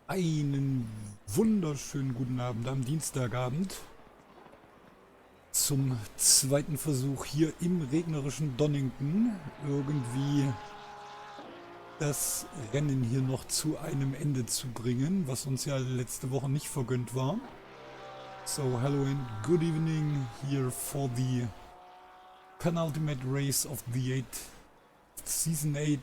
Einen wunderschönen guten Abend am Dienstagabend zum zweiten Versuch hier im regnerischen Donnington irgendwie das Rennen hier noch zu einem Ende zu bringen, was uns ja letzte Woche nicht vergönnt war. So hello and good evening here for the penultimate race of the season 8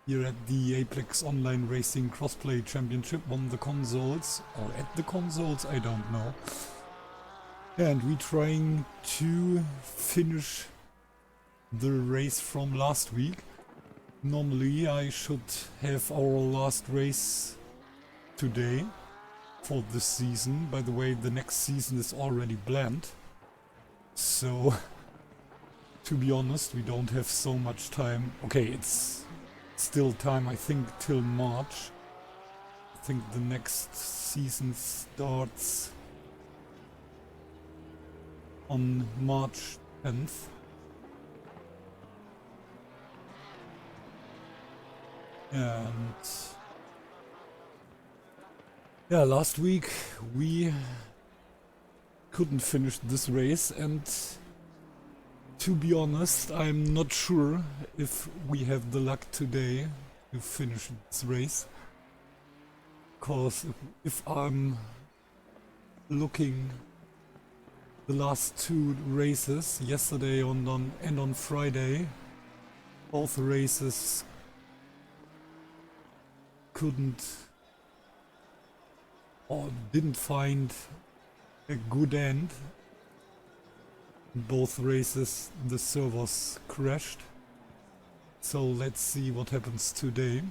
here at the Apex Online Racing Crossplay Championship on the consoles, or at the consoles, I don't know. And we're trying to finish the race from last week. Normally I should have our last race today for this season. By the way, the next season is already planned. So, to be honest, we don't have so much time. Okay, it's still time, I think, till March. I think the next season starts on March 10th. And yeah, last week we couldn't finish this race, and to be honest, I'm not sure if we have the luck today to finish this race. Because if I'm looking the last two races, yesterday and on Friday, both races couldn't or didn't find a good end. In both races the servers crashed. So let's see what happens today.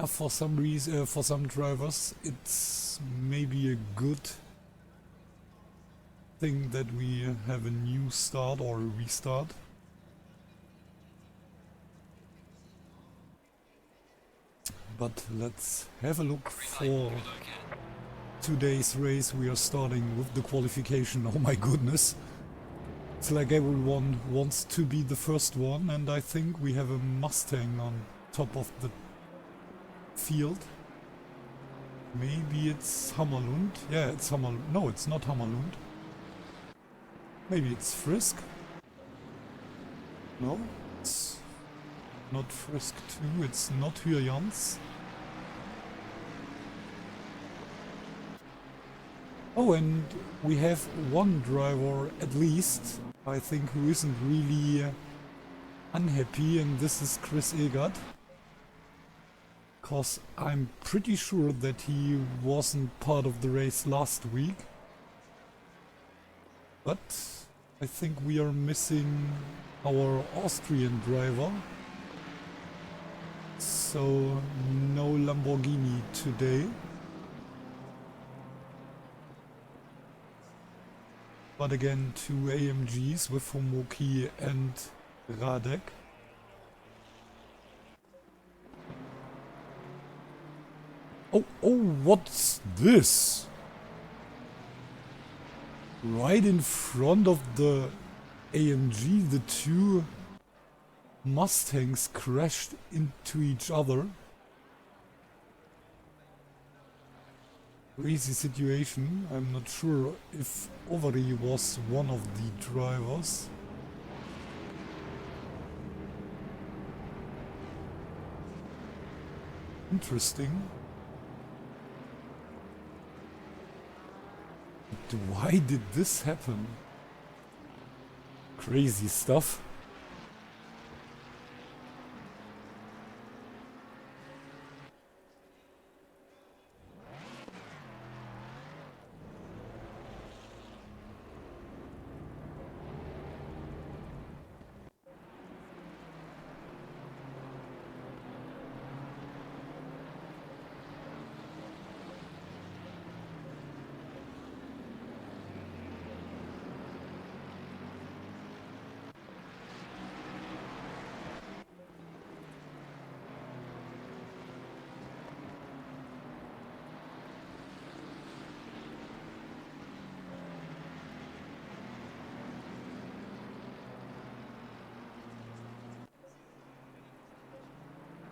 For some reason, for some drivers, it's maybe a good thing that we have a new start or a restart. But let's have a look for today's race. We are starting with the qualification. Oh my goodness. It's like everyone wants to be the first one, and I think we have a Mustang on top of the field. Maybe it's Hammerlund. Yeah, it's Hammerlund. No, it's not Hammerlund. Maybe it's Frisk. No, it's not Frisk too. It's not Hyjans. Oh, and we have one driver at least, I think, who isn't really unhappy, and this is Chris Egert. Because I'm pretty sure that he wasn't part of the race last week. But I think we are missing our Austrian driver. So no Lamborghini today. But again, two AMGs with Homoki and Radek. Oh, what's this? Right in front of the AMG, the two Mustangs crashed into each other. Crazy situation. I'm not sure if Overy was one of the drivers. Interesting. But why did this happen? Crazy stuff.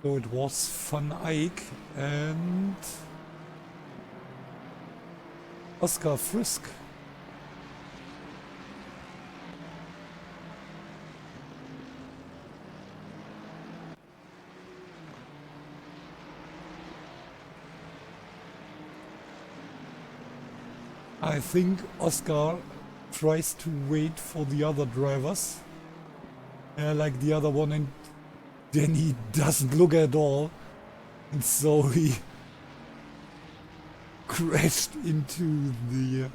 So it was Van Eyck and Oscar Frisk. I think Oscar tries to wait for the other drivers, like the other one, and then he doesn't look at all, and so he crashed into the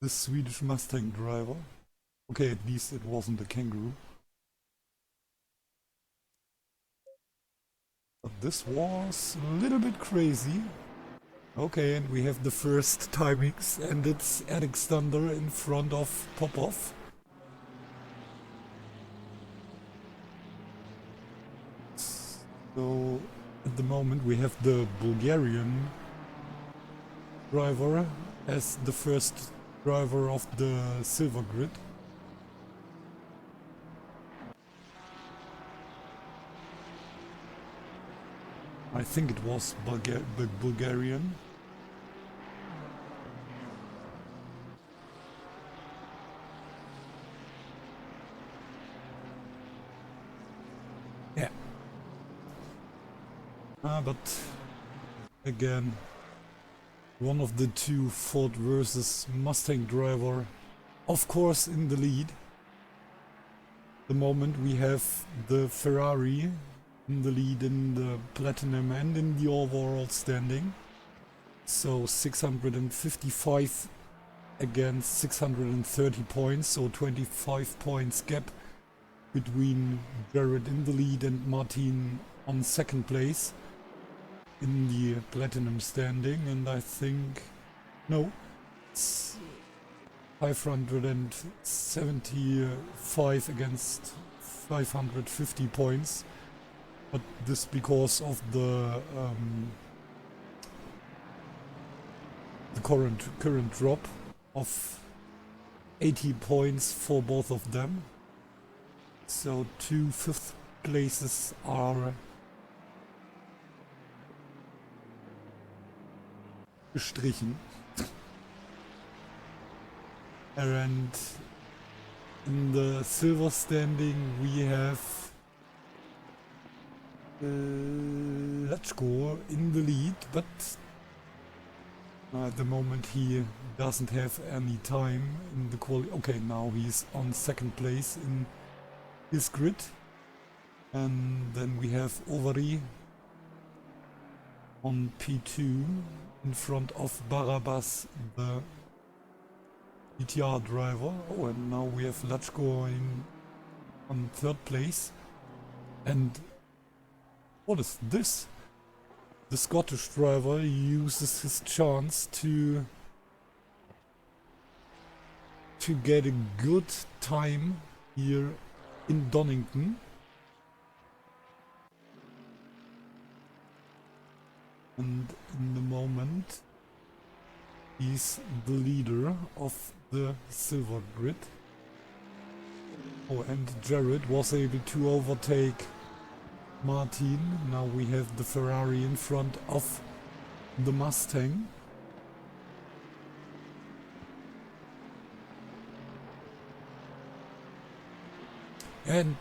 Swedish Mustang driver. Okay, at least it wasn't a kangaroo. But this was a little bit crazy. Okay, and we have the first timings, and it's Eric Thunder in front of Popov. So at the moment we have the Bulgarian driver as the first driver of the silver grid. I think it was Bulgarian. Yeah. But again, one of the two Ford versus Mustang driver, of course, in the lead. The moment we have the Ferrari in the lead in the platinum and in the overall standing. So 655 against 630 points, so 25 points gap between Jared in the lead and Martin on second place in the platinum standing. And I think, no, it's 575 against 550 points. But this because of the current drop of 80 points for both of them. So 2 fifth places are gestrichen. And in the silver standing we have Lachko in the lead, but at the moment he doesn't have any time in the quali. Okay, now he's on second place in his grid. And then we have Ovary on P2 in front of Barabas, the GTR driver. Oh, and now we have Lachko on third place. And what is this? The Scottish driver uses his chance to get a good time here in Donnington. And in the moment he's the leader of the silver grid. Oh, and Jared was able to overtake Martin. Now we have the Ferrari in front of the Mustang. And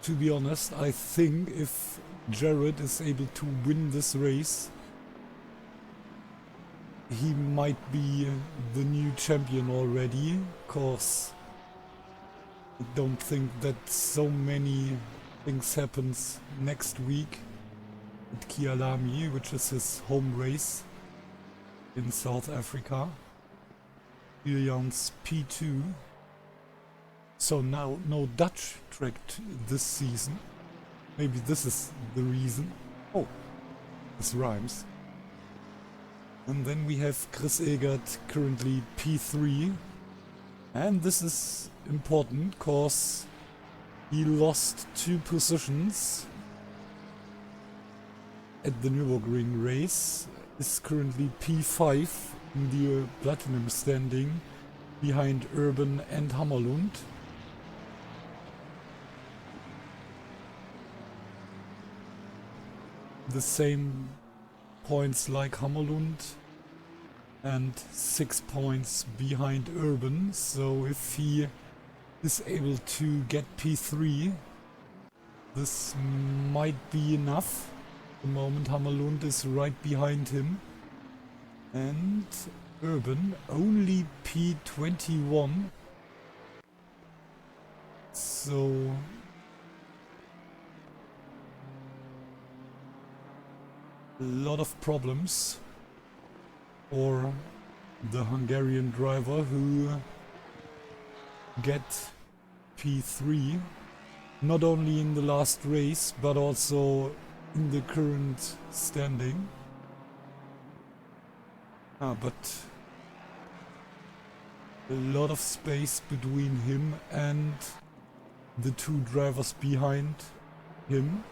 to be honest, I think if Jared is able to win this race, he might be the new champion already, cause I don't think that so many things happens next week at Kyalami, which is his home race in South Africa. Julian's P2. So now no Dutch track this season. Maybe this is the reason. Oh, this rhymes. And then we have Chris Egert currently P3. And this is important cause he lost 2 positions at the Nürburgring race. Is currently P5 in the platinum standing behind Urban and Hammerlund. the same points like Hammerlund and 6 points behind Urban. So if he is able to get P3, this might be enough. At the moment Hammerlund is right behind him. And Urban only P21. So a lot of problems for the Hungarian driver who get P3 not only in the last race but also in the current standing. But a lot of space between him and the two drivers behind him.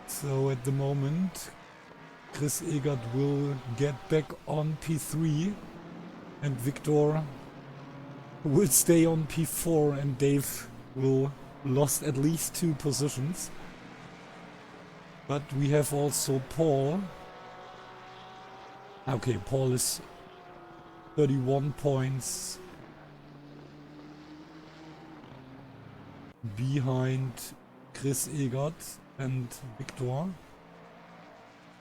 So at the moment Chris Egert will get back on P3 and Victor will stay on P4 and Dave will lost at least 2 positions. But we have also Paul. Okay, Paul is 31 points behind Chris Egert and Victor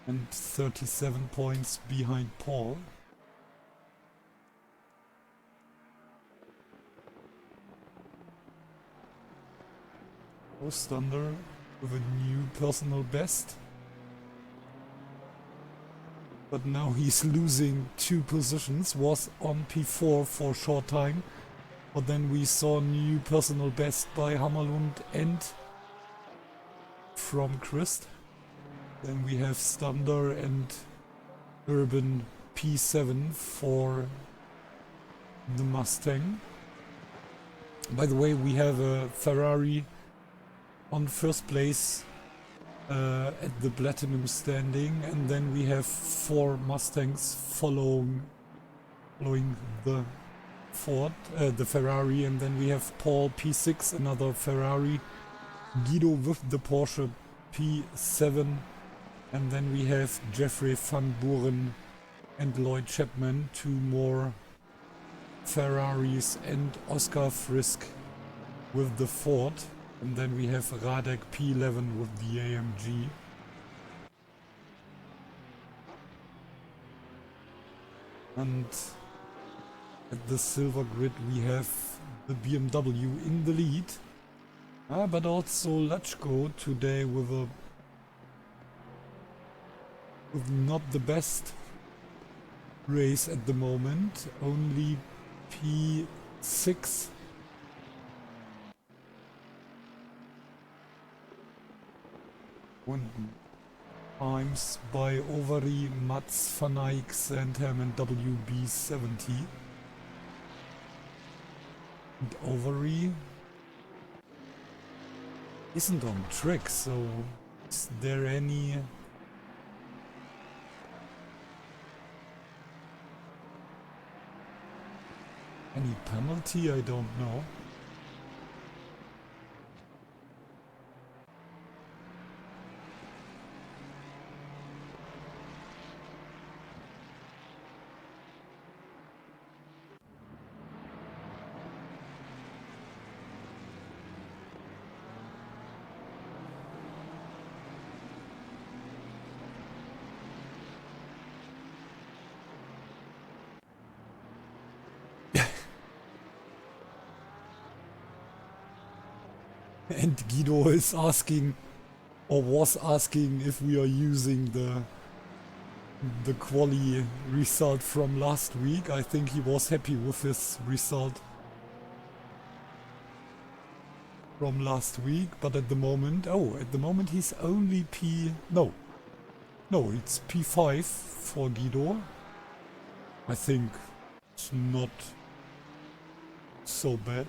and 37 points behind Paul. Thunder with a new personal best. But now he's losing 2 positions, was on P4 for a short time. But then we saw new personal best by Hammerlund and from Christ. Then we have Stander and Urban P7 for the Mustang. By the way, we have a Ferrari on first place at the Platinum standing, and then we have 4 Mustangs following the Ford, the Ferrari, and then we have Paul P6, another Ferrari, Guido with the Porsche P7, and then we have Jeffrey van Buren and Lloyd Chapman, 2 more Ferraris, and Oscar Frisk with the Ford. And then we have Radek P11 with the AMG. And at the silver grid we have the BMW in the lead. But also Lachko today with not the best race at the moment. Only P6. Times by Overy, Mats van Eyck, Sandham and WB70. And Overy isn't on track, so is there any penalty? I don't know. And Guido is asking, or was asking, if we are using the quali result from last week. I think he was happy with his result from last week, but at the moment, he's only no, it's P5 for Guido. I think it's not so bad.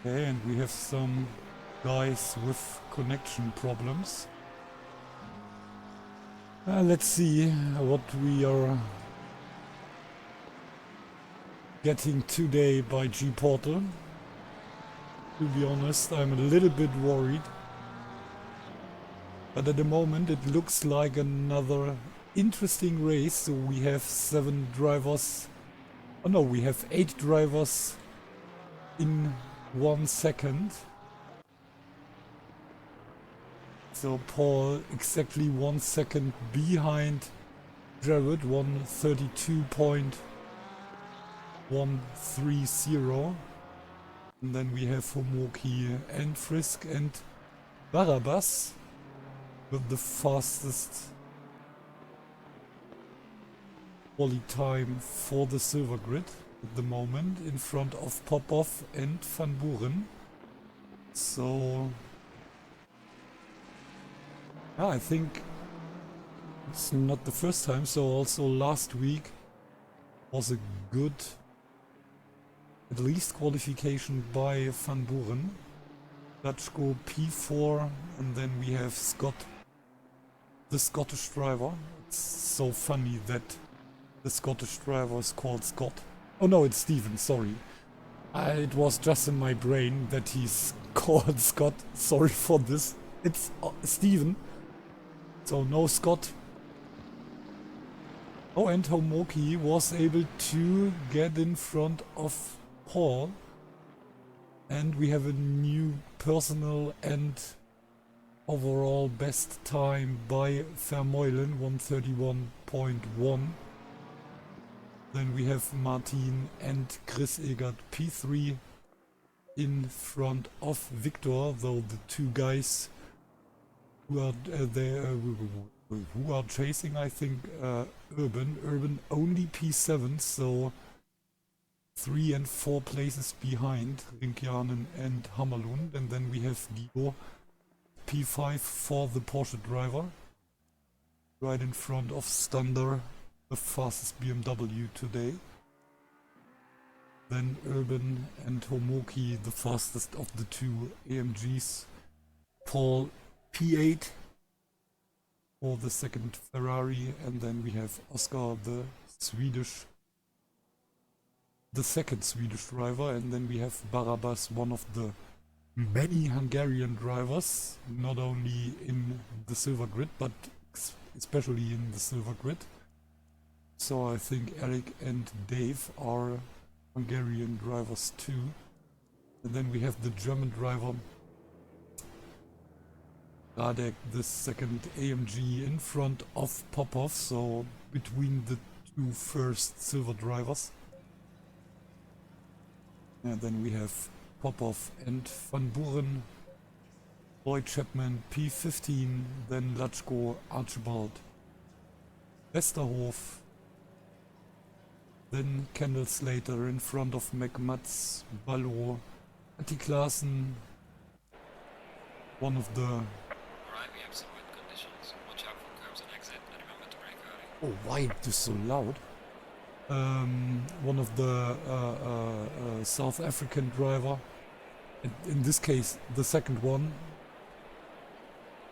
Okay, and we have some guys with connection problems. Let's see what we are getting today by G-Portal. To be honest, I'm a little bit worried. But at the moment it looks like another interesting race. So we have 7 drivers. Oh no, we have 8 drivers in 1 second. So Paul exactly 1 second behind Jared, 132.130. And then we have Homoki and Frisk and Barabbas with the fastest quali time for the silver grid at the moment, in front of Popov and Van Buren. So yeah, I think it's not the first time, so also last week was a good, at least qualification by Van Buren. Dutchko P4, and then we have Scott, the Scottish driver. It's so funny that the Scottish driver is called Scott. Oh no, it's Stephen, sorry. It was just in my brain that he's called Scott. Sorry for this. It's Stephen. So no Scott. Oh, and Homoki was able to get in front of Paul. And we have a new personal and overall best time by Vermeulen, 131.1. Then we have Martin and Chris Egert P3 in front of Victor, though the two guys who are who are chasing, I think, Urban only P7, so 3 and 4 places behind Rinkjanen and Hammerlund. And then we have Guido P5 for the Porsche driver, right in front of Stander, the fastest BMW today. Then Urban and Homoki, the fastest of the 2 AMGs. Paul P8 for the second Ferrari, and then we have Oscar, the second Swedish driver, and then we have Barabbas, one of the many Hungarian drivers, not only in the silver grid, but especially in the silver grid. So I think Eric and Dave are Hungarian drivers too. And then we have the German driver Radek, the second AMG, in front of Popov, so between the 2 first silver drivers. And then we have Popov and Van Buren, Lloyd Chapman P15, then Latchko, Archibald, Westerhof, then Kendall Slater in front of McMats, Ballo, Antti Klaassen, one of the... Alright, we have some wind conditions. Watch out for curbs and exit, and remember to brake early. Oh, why it is so loud? One of the South African driver, in this case the second one,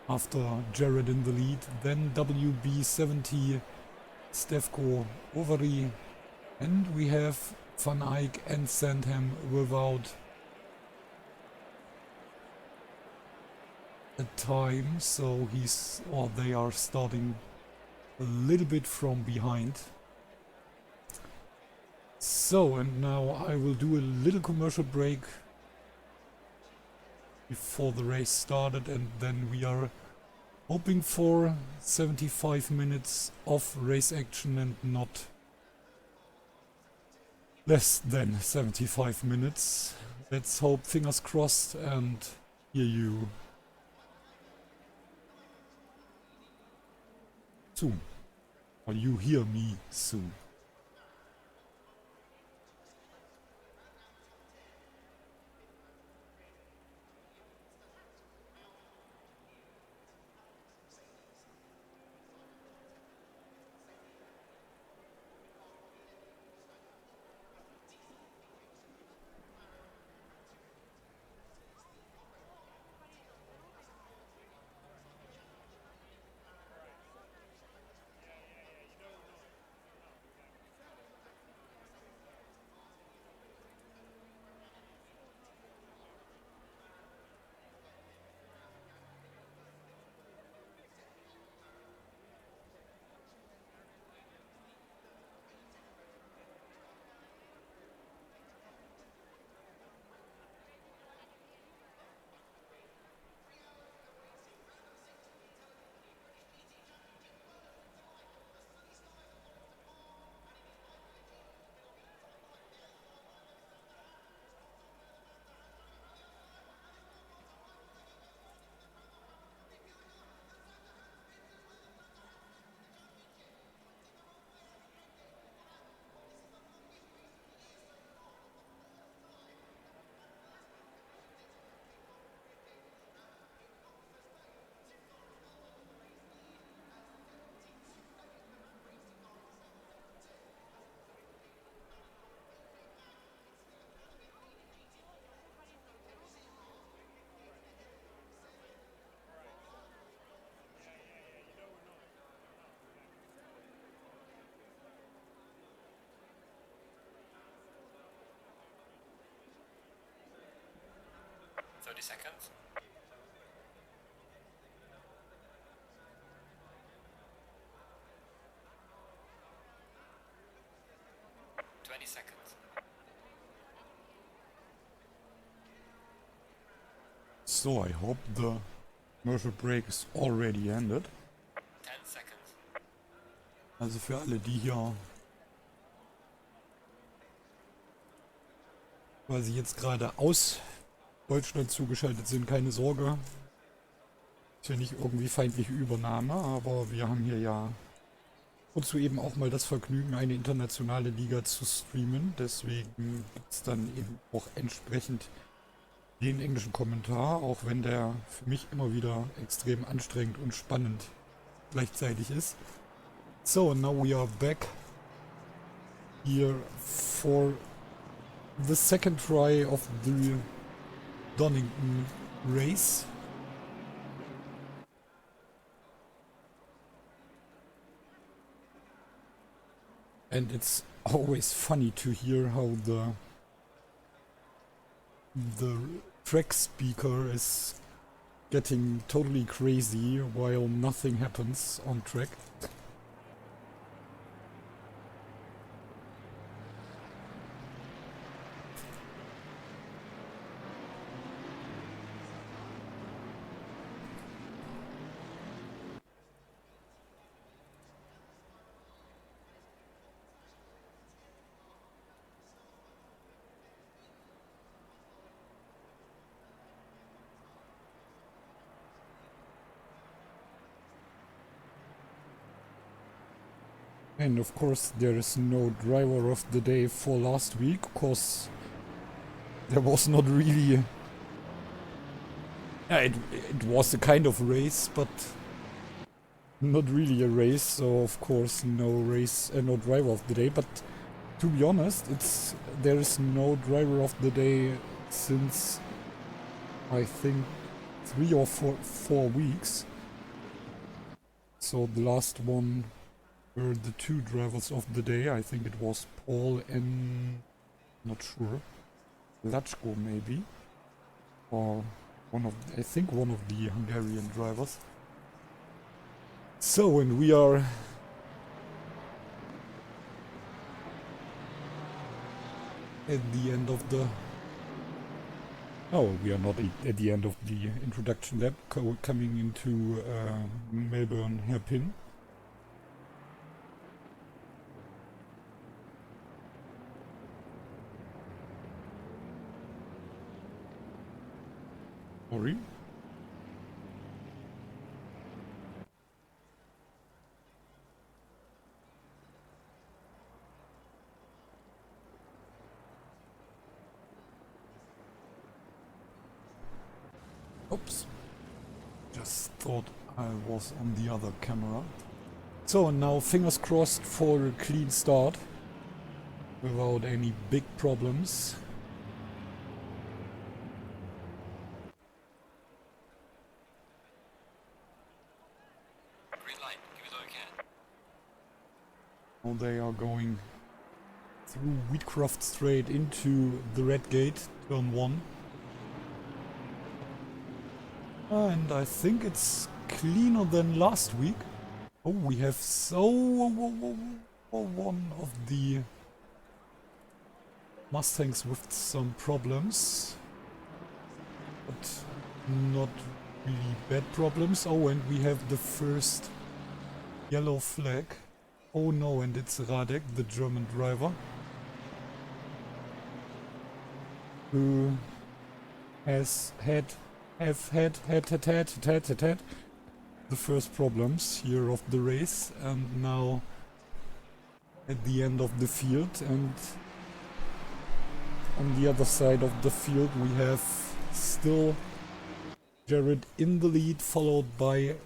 after Jared in the lead. Then WB70, Stefko Ovary, and we have Van Eyck and Sandham without a time, so they are starting a little bit from behind. So, and now I will do a little commercial break before the race started, and then we are hoping for 75 minutes of race action and not less than 75 minutes. Let's hope, fingers crossed, and hear you soon. Or you hear me soon. 20 seconds. 20 seconds. So I hope the commercial break is already ended. 10 seconds. Also für alle, die hier quasi jetzt gerade aus Deutschland zugeschaltet sind, keine Sorge. Ist ja nicht irgendwie feindliche Übernahme, aber wir haben hier ja wozu eben auch mal das Vergnügen, eine internationale Liga zu streamen. Deswegen gibt es dann eben auch entsprechend den englischen Kommentar, auch wenn der für mich immer wieder extrem anstrengend und spannend gleichzeitig ist. So, now we are back here for the second try of the Donnington race. And it's always funny to hear how the track speaker is getting totally crazy while nothing happens on track. And of course there is no driver of the day for last week, cause there was not really... it was a kind of race, but not really a race, so of course no race, no driver of the day, but to be honest, there is no driver of the day since I think 3 or 4 weeks. So the last one were the 2 drivers of the day. I think it was Paul and not sure, Lachko maybe, or I think one of the Hungarian drivers. So, and we are at the end of the... Oh, we are not at the end of the introduction lap, coming into Melbourne hairpin. Sorry. Oops. Just thought I was on the other camera. So now fingers crossed for a clean start without any big problems. Green light, give it all you can. Now they are going through Wheatcroft Straight into the red gate, turn 1. And I think it's cleaner than last week. Oh, we have one of the Mustangs with some problems. But not really bad problems. Oh, and we have the first yellow flag. Oh no, and it's Radek, the German driver, who has had the first problems here of the race, and now at the end of the field, and on the other side of the field we have still Jared in the lead, followed by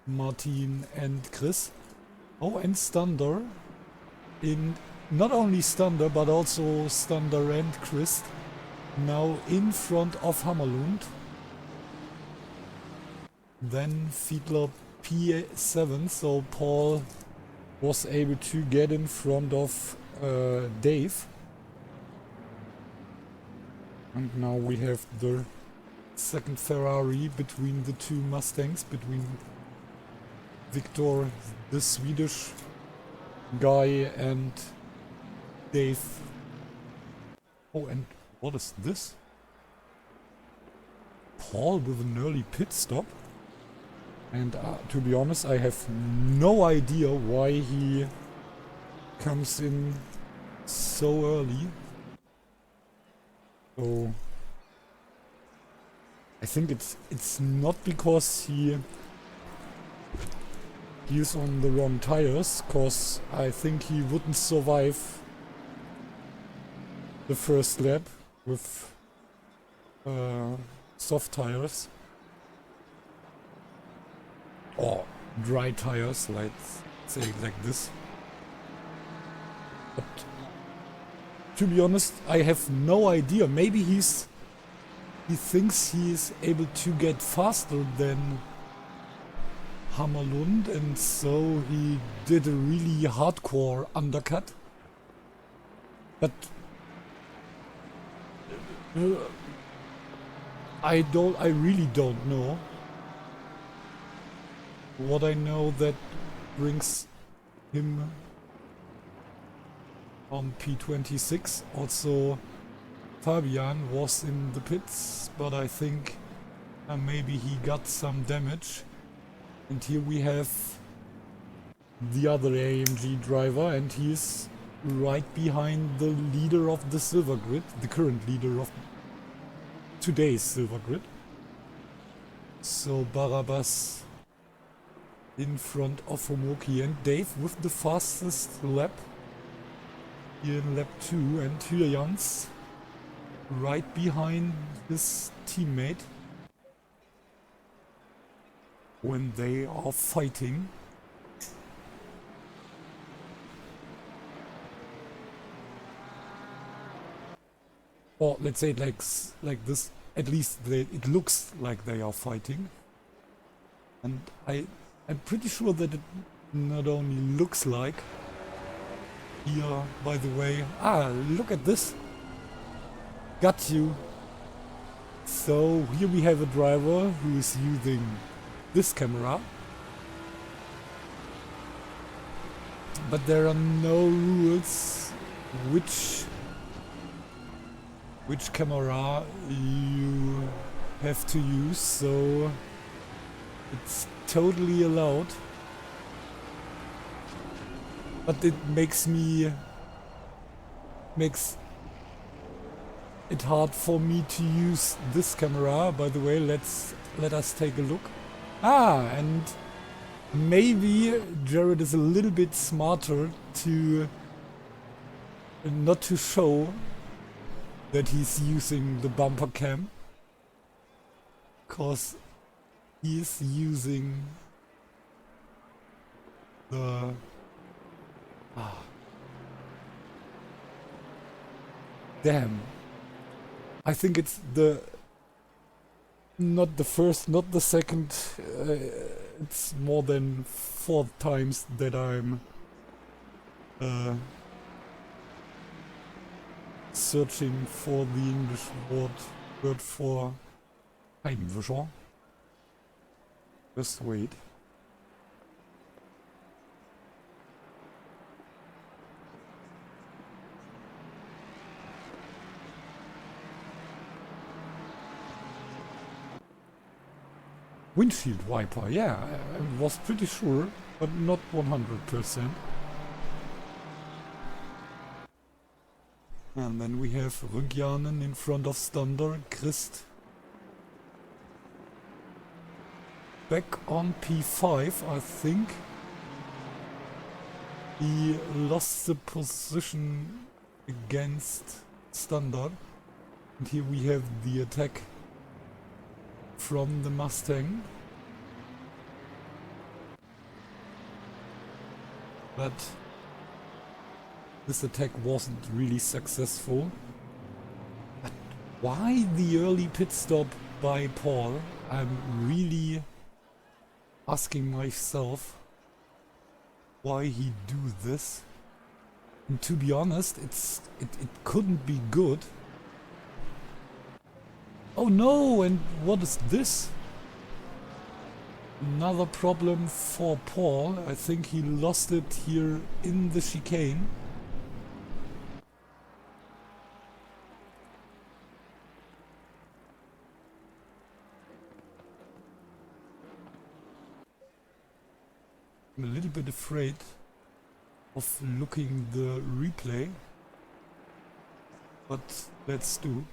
Martin and Chris. Oh, and Stander, in not only Stander but also Stander and Chris now in front of Hammerlund. Then Fiedler P7, so Paul was able to get in front of Dave. And now we have the second Ferrari between the two Mustangs, between Victor, the Swedish guy, and Dave. Oh, and what is this? Paul with an early pit stop. And to be honest, I have no idea why he comes in so early. So I think it's not because he is on the wrong tires, cause I think he wouldn't survive the first lap with soft tires or dry tires, let's say it like this. But to be honest, I have no idea. Maybe he thinks he is able to get faster than Hammerlund, and so he did a really hardcore undercut. But I really don't know. What I know that brings him on P26. Also, Fabian was in the pits, but I think maybe he got some damage. And here we have the other AMG driver, and he's right behind the leader of the Silver Grid, the current leader of today's Silver Grid. So Barabbas in front of Homoki, and Dave with the fastest lap here in lap 2, and Hyljans right behind his teammate when they are fighting. Or let's say it like this, at least it looks like they are fighting. And I'm pretty sure that it not only looks like. Here, by the way, look at this. Got you. So here we have a driver who is using this camera. But there are no rules which camera you have to use, so it's totally allowed. But it makes it hard for me to use this camera. By the way, let us take a look. And maybe Jared is a little bit smarter to not to show that he's using the bumper cam, cause he is using the damn. I think it's not the first, not the second, it's more than 4 times that I'm searching for the English word for Heimwischer. Just wait. Windshield wiper, yeah, I was pretty sure, but not 100%. And then we have Rüggjanen in front of Stander, Christ back on P5, I think. He lost the position against Standard. And here we have the attack from the Mustang. But this attack wasn't really successful. But why the early pit stop by Paul? I'm really asking myself why he do this. And to be honest, it couldn't be good. Oh no, and what is this? Another problem for Paul. I think he lost it here in the chicane. I'm a little bit afraid of looking the replay, but let's do.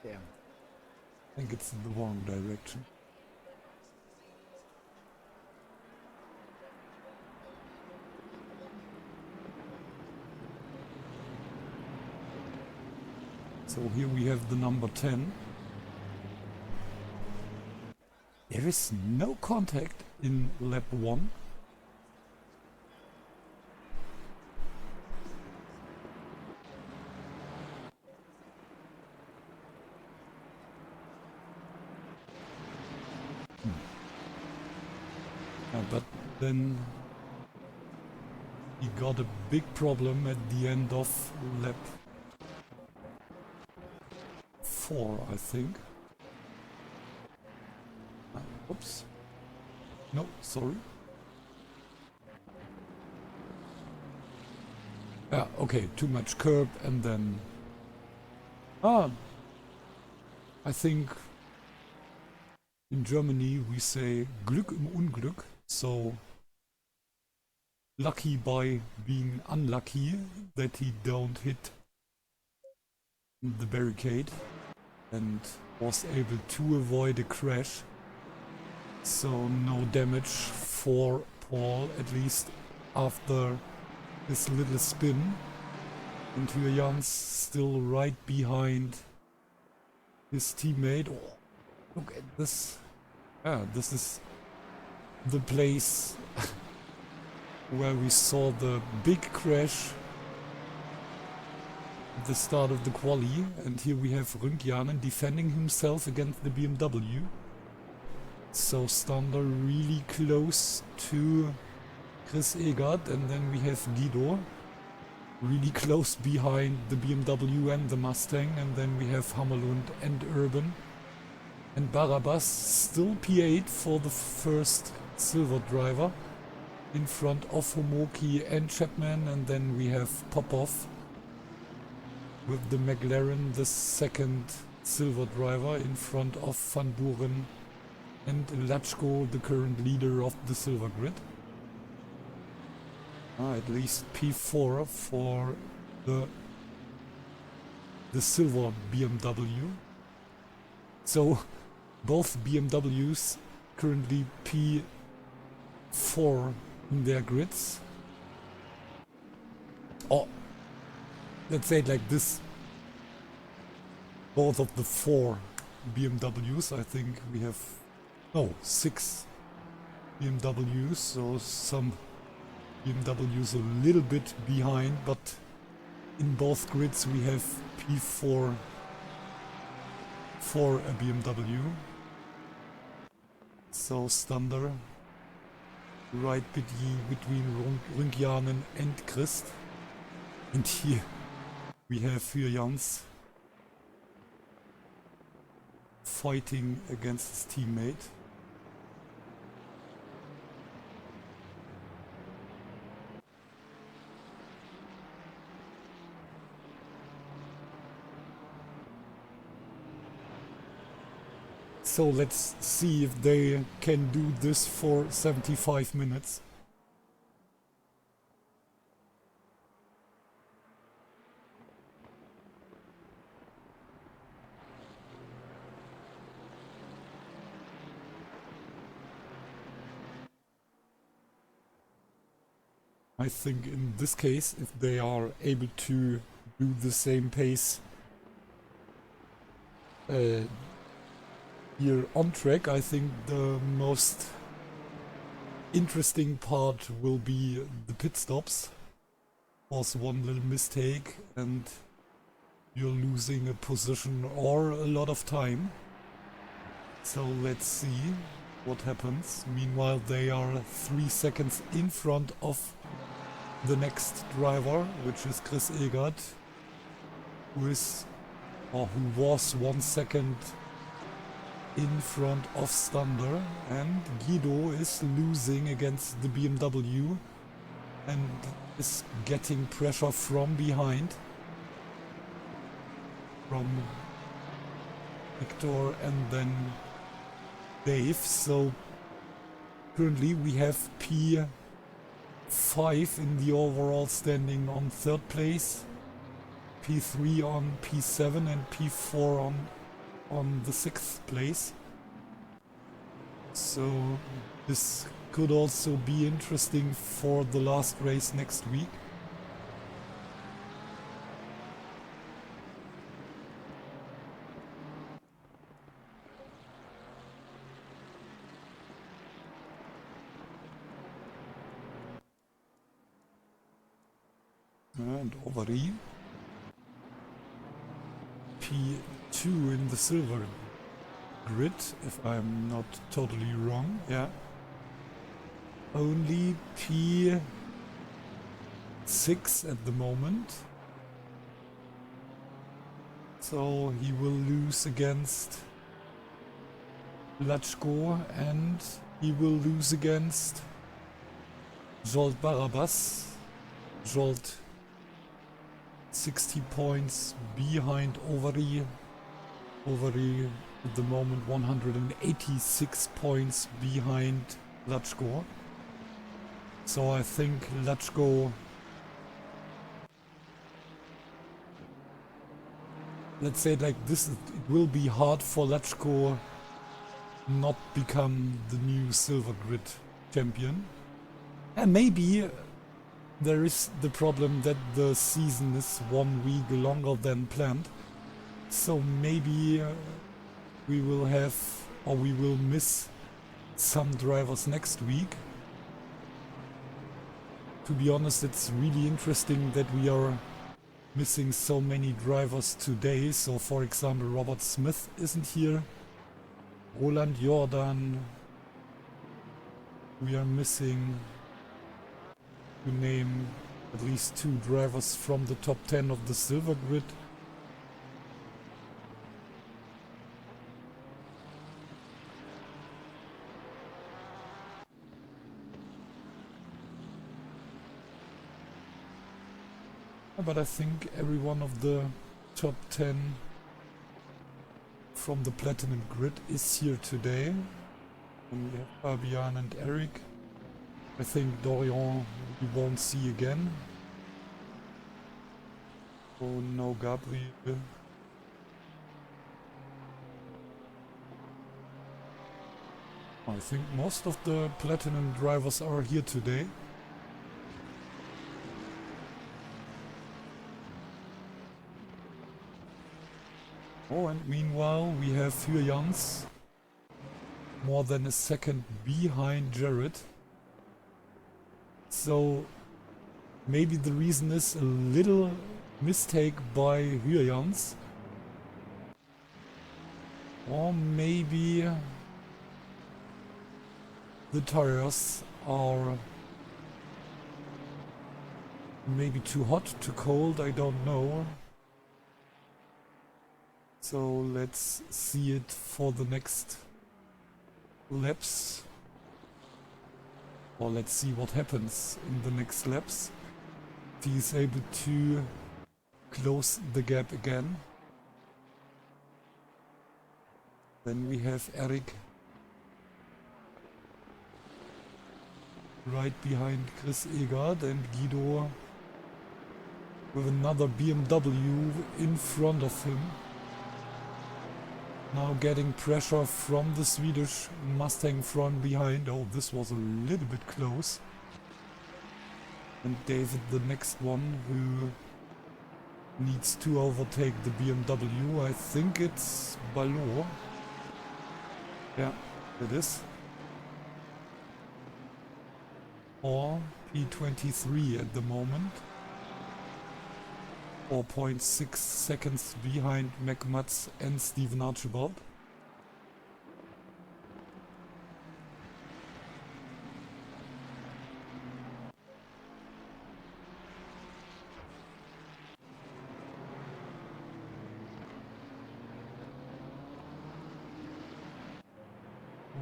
Damn. I think it's in the wrong direction. So here we have the number 10. There is no contact in lap 1. But then he got a big problem at the end of lap 4, I think. Oops. No, sorry. Yeah, okay, too much curb and then... I think in Germany we say Glück im Unglück, so lucky by being unlucky that he don't hit the barricade and was able to avoid a crash. So no damage for Paul, at least after this little spin. And Jans still right behind his teammate. Oh, look at this. Yeah, this is the place where we saw the big crash at the start of the quali. And here we have Rünkjanen defending himself against the BMW. So Stander really close to Chris Egert, and then we have Guido really close behind the BMW and the Mustang, and then we have Hammerlund and Urban. And Barabbas still P8 for the first silver driver in front of Homoki and Chapman, and then we have Popov with the McLaren, the second silver driver in front of Van Buren and Lachko, the current leader of the silver grid. At least P4 for the silver BMW. So both BMWs currently P4 in their grids. Or let's say it like this. Both of the 4 BMWs, I think we have 6 BMWs, so some BMWs a little bit behind, but in both grids we have P4 for a BMW. So Stander right between Rünkjanen and Christ. And here we have Jans fighting against his teammate. So let's see if they can do this for 75 minutes. I think in this case, if they are able to do the same pace here on track, I think the most interesting part will be the pit stops. Was one little mistake, and you're losing a position or a lot of time. So let's see what happens. Meanwhile, they are 3 seconds in front of the next driver, which is Chris Egert, who was 1 second in front of Stander, and Guido is losing against the BMW and is getting pressure from behind from Victor and then Dave. So currently we have P5 in the overall standing on 3rd place, P3 on P7 and P4 on the 6th place. So this could also be interesting for the last race next week. And Ovary, P2 in the silver grid, if I'm not totally wrong, yeah. Only P6 at the moment. So he will lose against Lachko and he will lose against Jolt Barabas. Jolt 60 points behind Ovary. Ovary at the moment 186 points behind Lachko. So I think Lachko, let's say it like this, it will be hard for Lachko not become the new silver grid champion. And maybe there is the problem that the season is 1 week longer than planned. So maybe we will have, or we will miss some drivers next week. To be honest, it's really interesting that we are missing so many drivers today. So for example, Robert Smith isn't here. Roland Jordan. We are missing, to name at least 2 drivers from the top 10 of the silver grid. But I think every one of the top 10 from the platinum grid is here today. And we have Fabian and Eric. I think Dorian we won't see again. Oh no, Gabriel. I think most of the platinum drivers are here today. Oh, and meanwhile we have Jans more than a second behind Jared. So maybe the reason is a little mistake by Jans. Or maybe the tires are maybe too hot, too cold, I don't know. So let's see it for the next laps. Or let's see what happens in the next laps. If he is able to close the gap again. Then we have Eric right behind Chris Egert and Guido with another BMW in front of him. Now getting pressure from the Swedish Mustang from behind. Oh, this was a little bit close. And David, the next one, who needs to overtake the BMW. I think it's Ballot. Yeah, it is. Or P23 at the moment. 4.6 seconds behind McMuts and Stephen Archibald.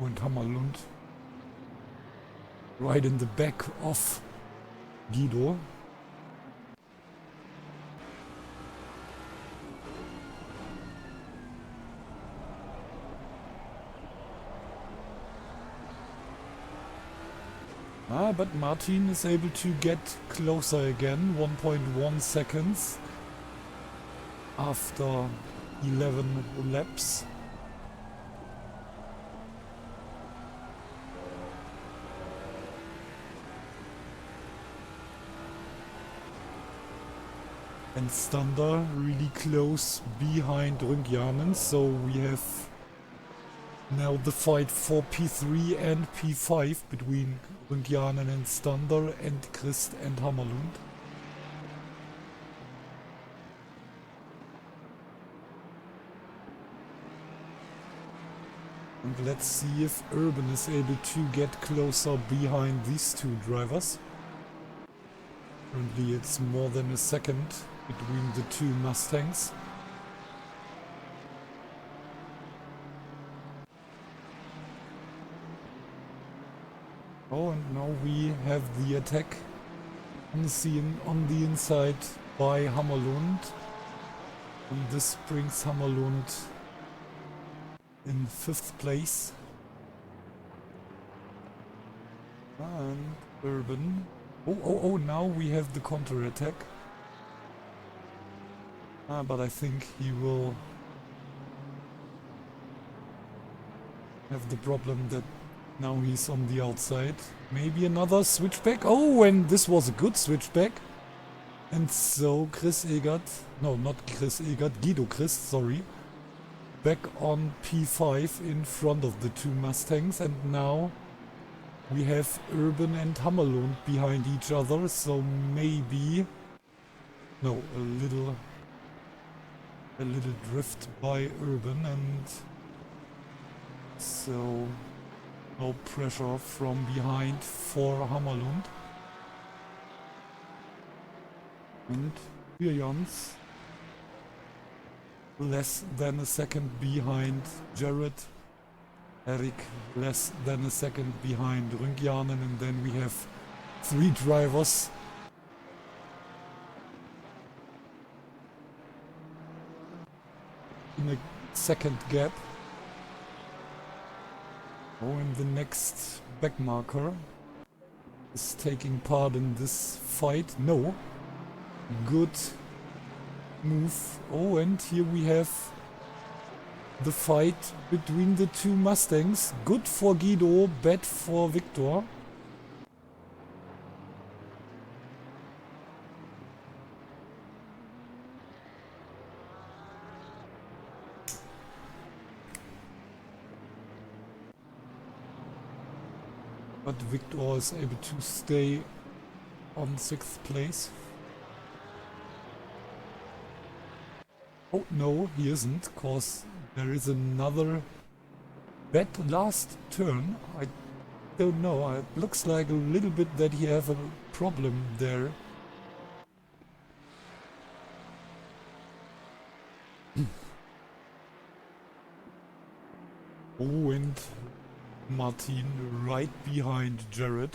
Und Hammerlund right in the back of Guido. But Martin is able to get closer again, 1.1 seconds after 11 laps. And Stander really close behind Rüngjanen, so we have now the fight for P3 and P5 between Rüngjanen and Stander and Christ and Hammerlund. And let's see if Urban is able to get closer behind these two drivers. Currently it's more than a second between the two Mustangs. Oh, and now we have the attack on the scene on the inside by Hammerlund. And this brings Hammerlund in 5th place. And Urban. Oh, now we have the counter-attack. But I think he will have the problem that now he's on the outside. Maybe another switchback. Oh, and this was a good switchback. And so Chris Egert, no, not Chris Egert, Guido Christ, sorry, back on P5 in front of the two Mustangs. And now we have Urban and Hammerlund behind each other. So maybe, no, a little drift by Urban, and so no pressure from behind for Hammerlund. And Jans less than a second behind Jared. Eric less than a second behind Rüngjanen, and then we have 3 drivers in a second gap. Oh, and the next backmarker is taking part in this fight. No. Good move. Oh, and here we have the fight between the two Mustangs. Good for Guido, bad for Victor. But Victor is able to stay on 6th place. Oh no, he isn't, cause there is another bad last turn. I don't know, it looks like a little bit that he have a problem there. Oh, and Martin right behind Jared.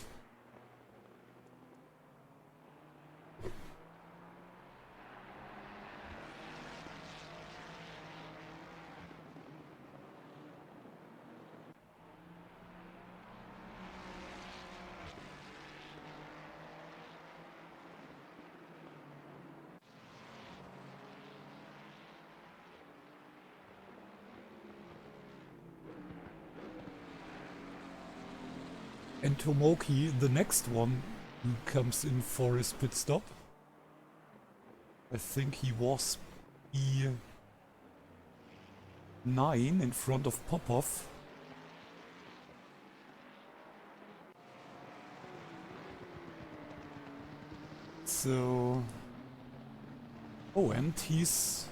And Tomoki, the next one who comes in for his pit stop. I think he was E9 in front of Popov. So... Oh, and he's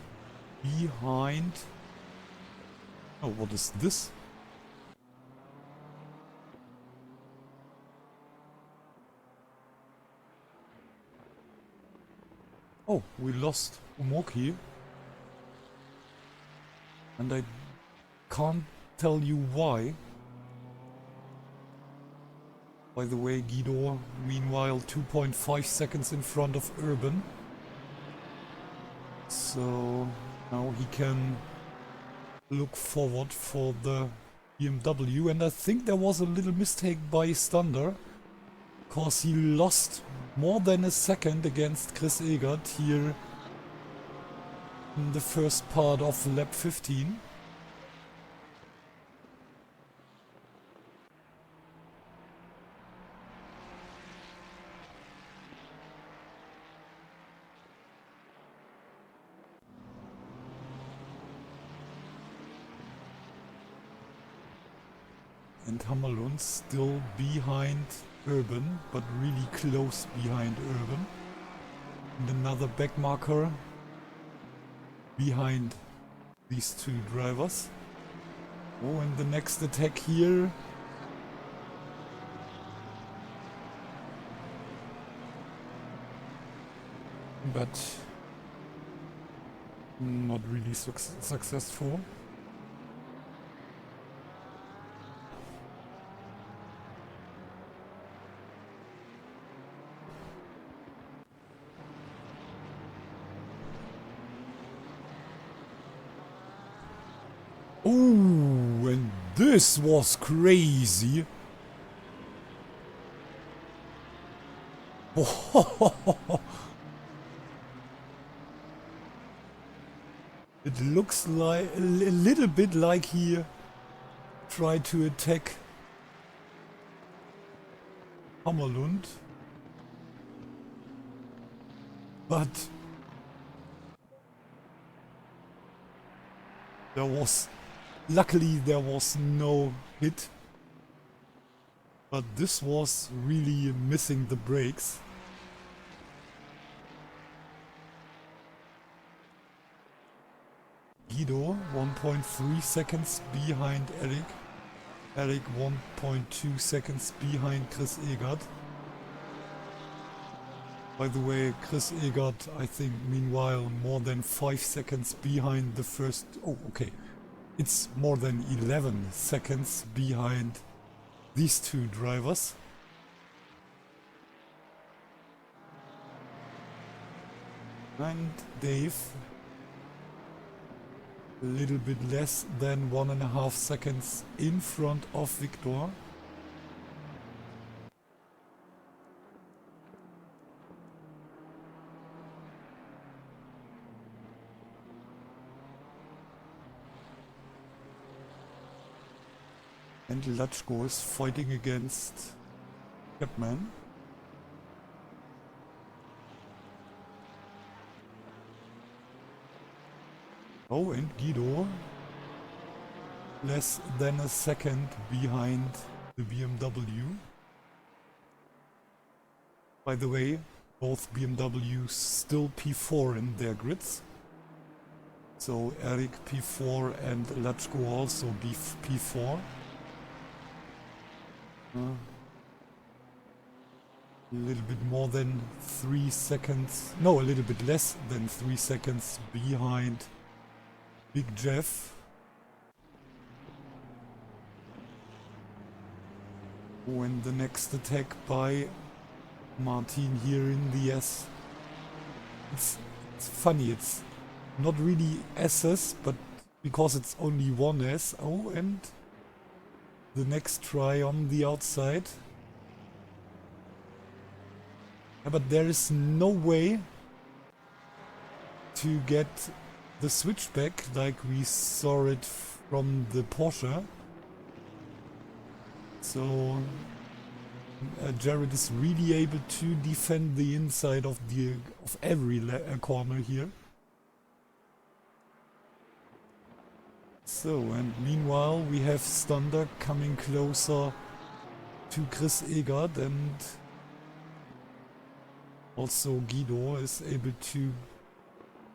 behind. Oh, what is this? Oh, we lost Umoki. And I can't tell you why. By the way, Guido, meanwhile, 2.5 seconds in front of Urban. So now he can look forward for the BMW. And I think there was a little mistake by Stunder, because he lost more than a second against Chris Egert here in the first part of lap 15. And Hammerlund still behind Urban, but really close behind Urban. And another back marker behind these two drivers. Oh, and the next attack here. But not really successful. Ooh, and this was crazy. It looks like a little bit like he tried to attack Hammerlund. But luckily there was no hit. But this was really missing the brakes. Guido 1.3 seconds behind Eric. Eric 1.2 seconds behind Chris Egert. By the way, Chris Egert, I think, meanwhile, more than 5 seconds behind the first... Oh, okay. It's more than 11 seconds behind these two drivers. And Dave, a little bit less than 1.5 seconds in front of Victor. And Latchko is fighting against Capman. Oh, and Guido less than a second behind the BMW. By the way, both BMWs still P4 in their grids. So Eric P4 and Latchko also P4. A little bit more than 3 seconds, no, a little bit less than 3 seconds behind Big Jeff. When the next attack by Martin here in the S. It's funny, it's not really S's, but because it's only one S. Oh, and the next try on the outside. Yeah, but there is no way to get the switchback like we saw it from the Porsche. So Jared is really able to defend the inside of every corner here. So, and meanwhile we have Stunder coming closer to Chris Egert, and also Guido is able to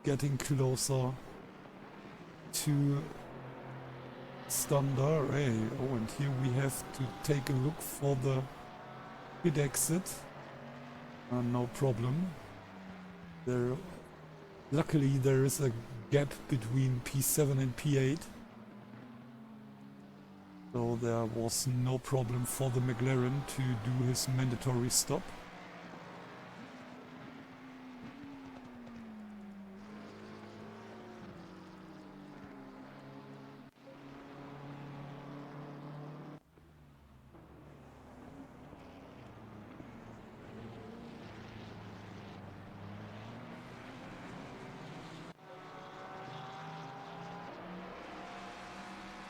getting closer to Standard. Hey, oh, and here we have to take a look for the pit exit. No problem. Luckily there is a gap between P7 and P8. So there was no problem for the McLaren to do his mandatory stop.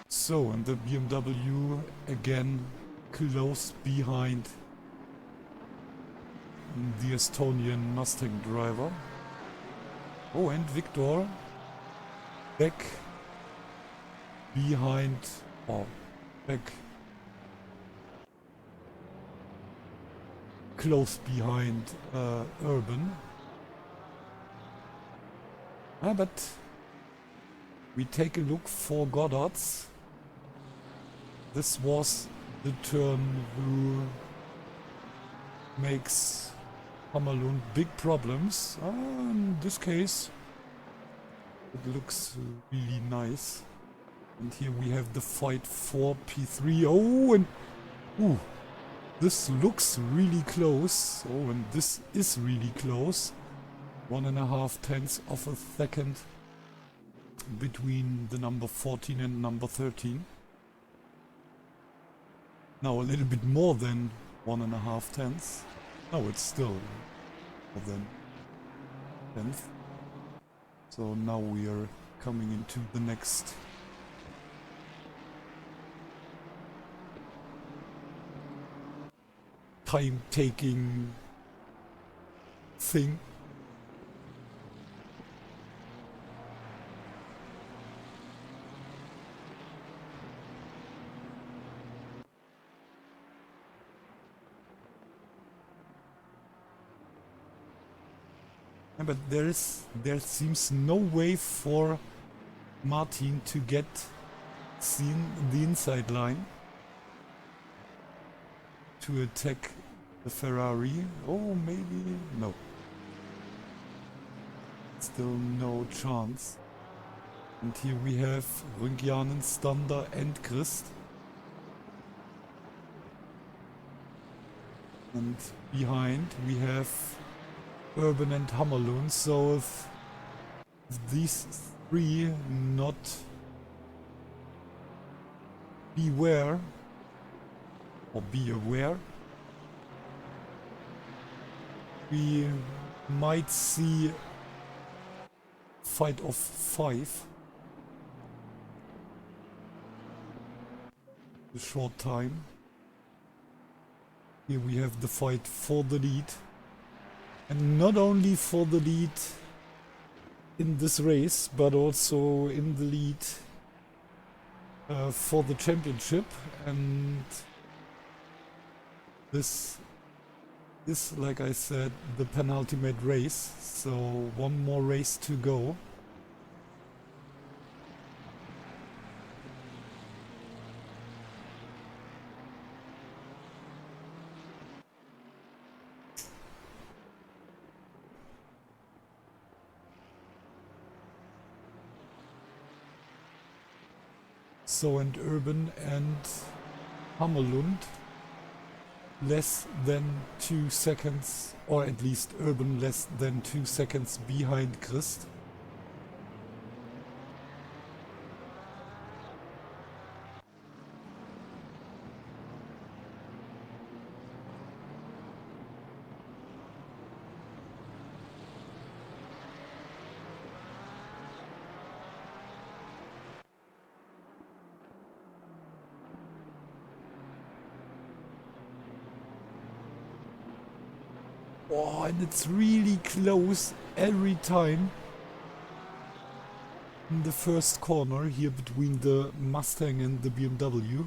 So, and the BMW again close behind the Estonian Mustang driver. Oh, and Victor back behind, or back close behind Urban. But we take a look for Goddard's. This was the turn who makes Hammerlund big problems. In this case, it looks really nice. And here we have the fight for P3. Oh, and ooh, this looks really close. Oh, and this is really close. 1.5 tenths of a second between the number 14 and number 13. Now a little bit more than 1.5 tenths. No, it's still more than 10th. So now we are coming into the next time-taking thing. But there seems no way for Martin to get seen the inside line to attack the Ferrari. Oh, maybe no. Still no chance. And here we have Rüngjanen, Stander and Christ. And behind we have Urban and Hammerlund. So if these three not beware or be aware, we might see fight of 5. A short time. Here we have the fight for the lead. And not only for the lead in this race, but also in the lead for the championship. And this is, like I said, the penultimate race. So one more race to go. So, and Urban and Hammerlund less than 2 seconds, or at least Urban less than 2 seconds behind Christ. Oh, and it's really close every time in the first corner here between the Mustang and the BMW.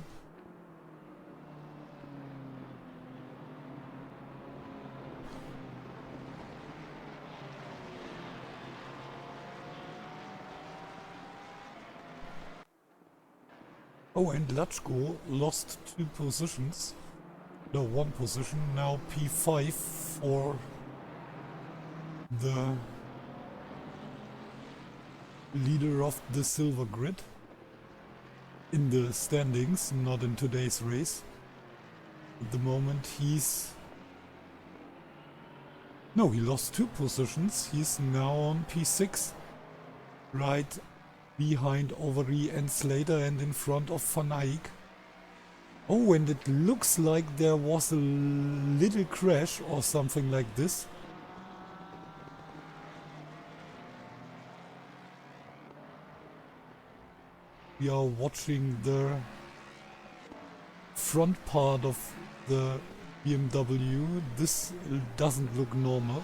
Oh, and Lachko lost 2 positions. No, 1 position. Now P5 for the leader of the silver grid. In the standings, not in today's race. At the moment he's... No, he lost 2 positions. He's now on P6. Right behind Overy and Slater and in front of Van Eyck. Oh, and it looks like there was a little crash or something like this. We are watching the front part of the BMW. This doesn't look normal.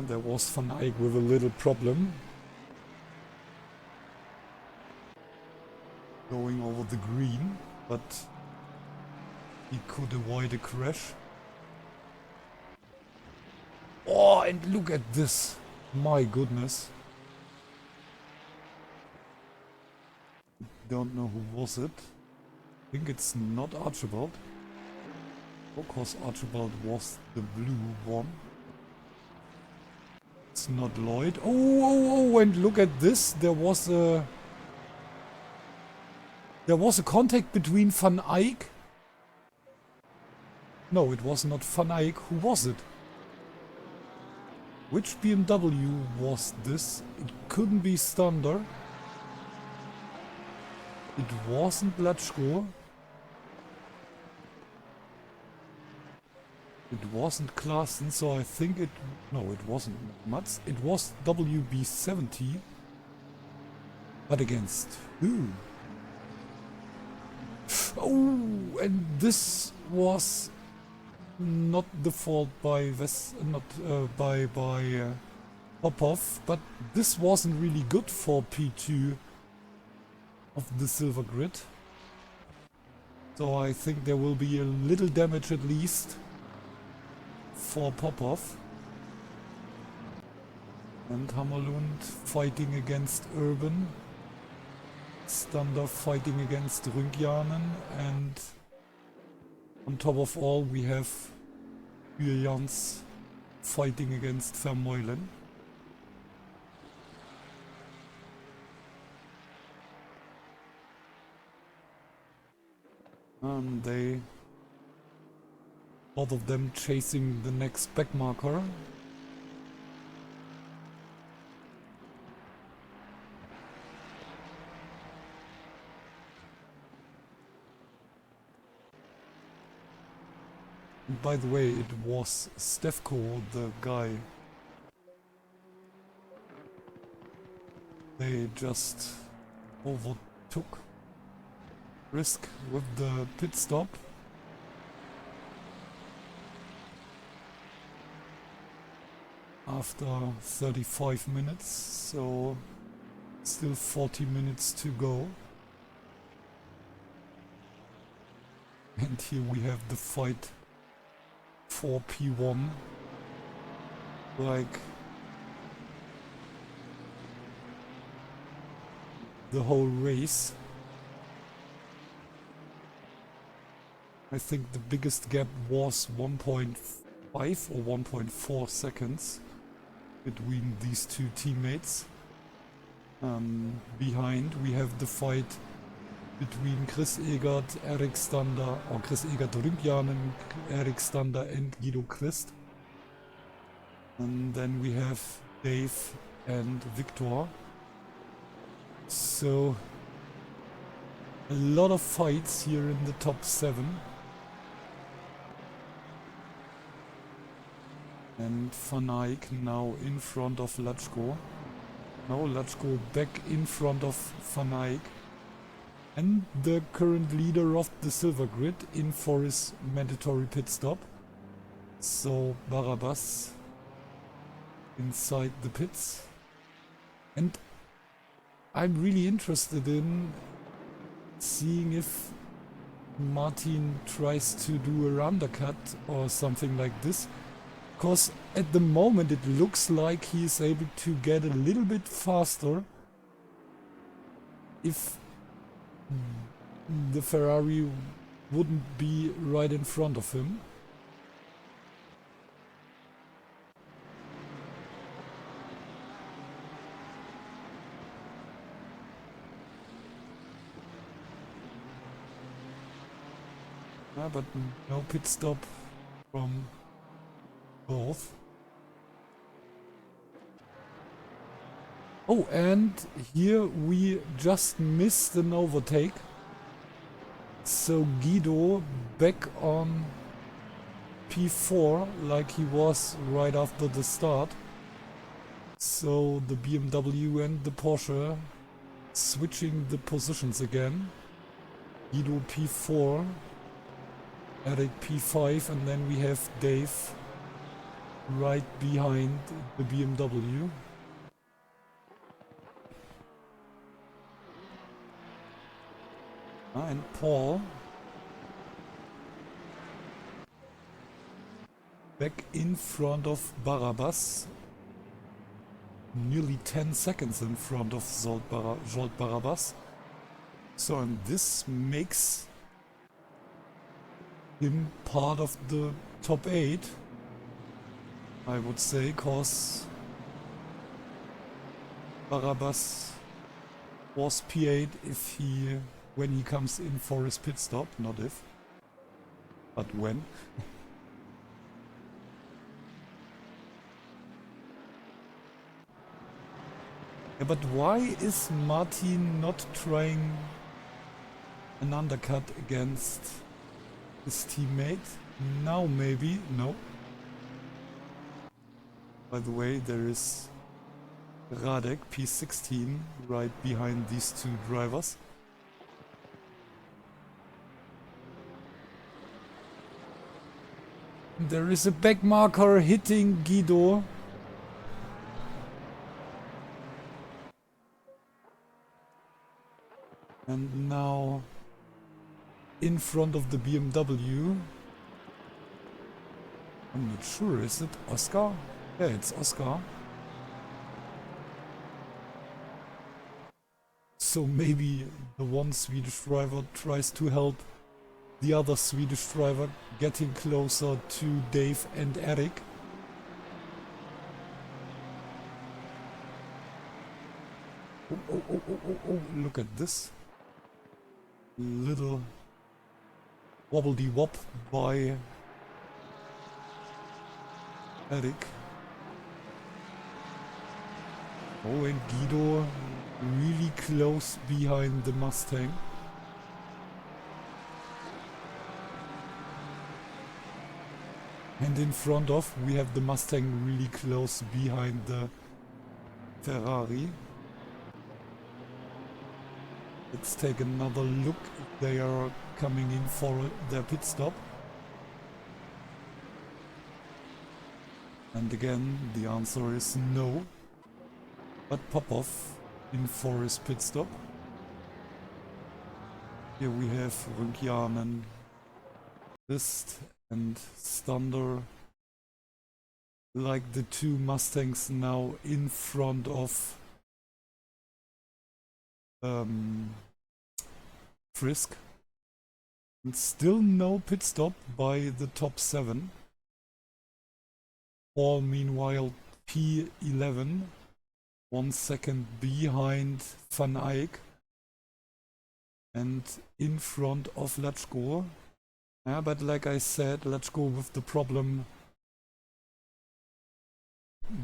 There was Van Eyck with a little problem. Going over the green, but he could avoid a crash. Oh, and look at this. My goodness. Don't know who was it. I think it's not Archibald. Of course Archibald was the blue one. It's not Lloyd. Oh, and look at this. There was a contact between Van Eyck. No, it was not Van Eyck. Who was it? Which BMW was this? It couldn't be Stander. It wasn't Lachko. It wasn't Klaassen, so I think it... No, it wasn't Mats. It was WB70. But against who? Oh, and this was not the fault by Popov, but this wasn't really good for P2 of the silver grid. So I think there will be a little damage at least for Popov. And Hammerlund fighting against Urban. Stander fighting against Rüngjanen, and on top of all we have Jans fighting against Vermeulen. And they, both of them chasing the next back marker. And by the way, it was Stefko, the guy. They just overtook. Risk with the pit stop. After 35 minutes, so still 40 minutes to go. And here we have the fight for P1. Like the whole race. I think the biggest gap was 1.5 or 1.4 seconds between these two teammates. Behind we have the fight between Chris Egert, Erik Stander, or Chris Egert, Rüngjanen, Erik Stander and Guido Christ. And then we have Dave and Victor. So a lot of fights here in the top 7. And Van Eyck now in front of Lachko. Now Lachko back in front of Van Eyck. And the current leader of the silver grid in for his mandatory pit stop. So Barabbas inside the pits. And I'm really interested in seeing if Martin tries to do a undercut or something like this. Because at the moment it looks like he is able to get a little bit faster if the Ferrari wouldn't be right in front of him. But no pit stop from both. Oh, and here we just missed an overtake. So Guido back on P4 like he was right after the start. So the BMW and the Porsche switching the positions again. Guido P4, Eric P5, and then we have Dave right behind the BMW. And Paul back in front of Barabbas, nearly 10 seconds in front of Jolt Barabbas. So, and this makes him part of the top 8, I would say, cause Barabbas was P8 if he, when he comes in for his pit stop, not if, but when. Yeah, but why is Martin not trying an undercut against his teammate? Now maybe, no. By the way, there is Radek P16 right behind these two drivers. There is a back marker hitting Guido. And now in front of the BMW. I'm not sure, is it Oscar? Yeah, it's Oscar. So maybe the one Swedish driver tries to help the other Swedish driver getting closer to Dave and Eric. Oh, look at this. Little wobble-de-wop by Eric. Oh, and Guido really close behind the Mustang. And in front of, we have the Mustang really close behind the Ferrari. Let's take another look if they are coming in for their pit stop. And again, the answer is no. But Popov in for his pit stop. Here we have Runkianen, List and Stunder, like the two Mustangs now in front of Frisk. And still no pit stop by the top 7. All meanwhile P11, 1 second behind Van Eyck and in front of Latchko. Yeah, but like I said, Latchko with the problem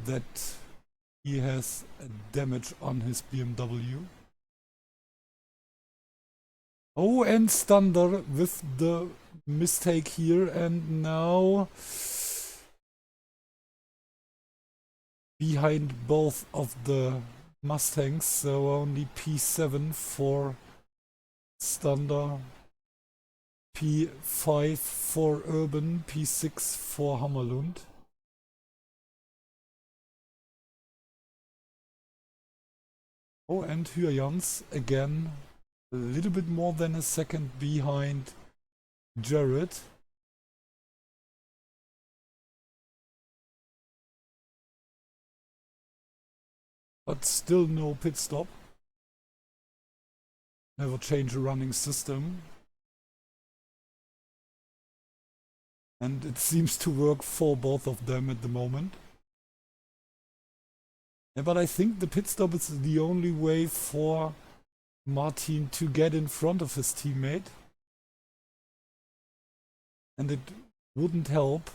that he has damage on his BMW. Oh, and Stunder with the mistake here, and now behind both of the Mustangs, so only P7 for Stunder, P5 for Urban, P6 for Hammerlund. Oh, and Hyjans again, a little bit more than a second behind Jared. But still no pit stop. Never change a running system. And it seems to work for both of them at the moment. Yeah, but I think the pit stop is the only way for Martin to get in front of his teammate. And it wouldn't help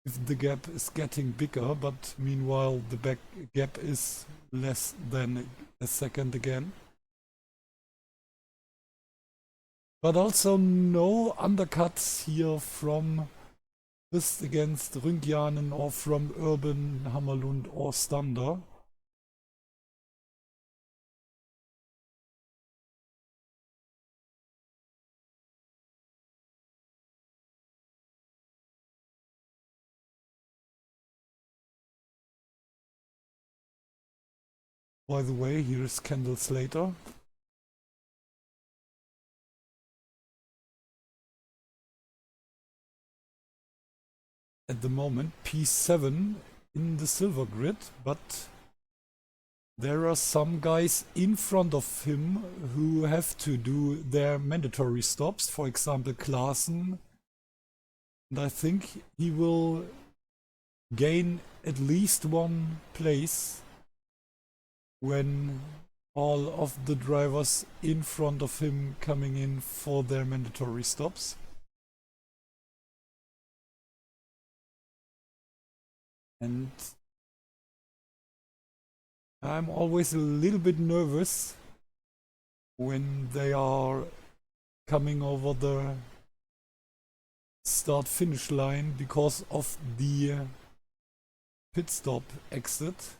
if the gap is getting bigger, but meanwhile the back gap is less than a second again. But also no undercuts here from Rist against Rüngjanen or from Urban, Hammerlund or Stander. By the way, here's Kendall Slater. At the moment, P7 in the silver grid, but there are some guys in front of him who have to do their mandatory stops, for example Klaassen. And I think he will gain at least one place when all of the drivers in front of him coming in for their mandatory stops. And I'm always a little bit nervous when they are coming over the start-finish line because of the pit stop exit.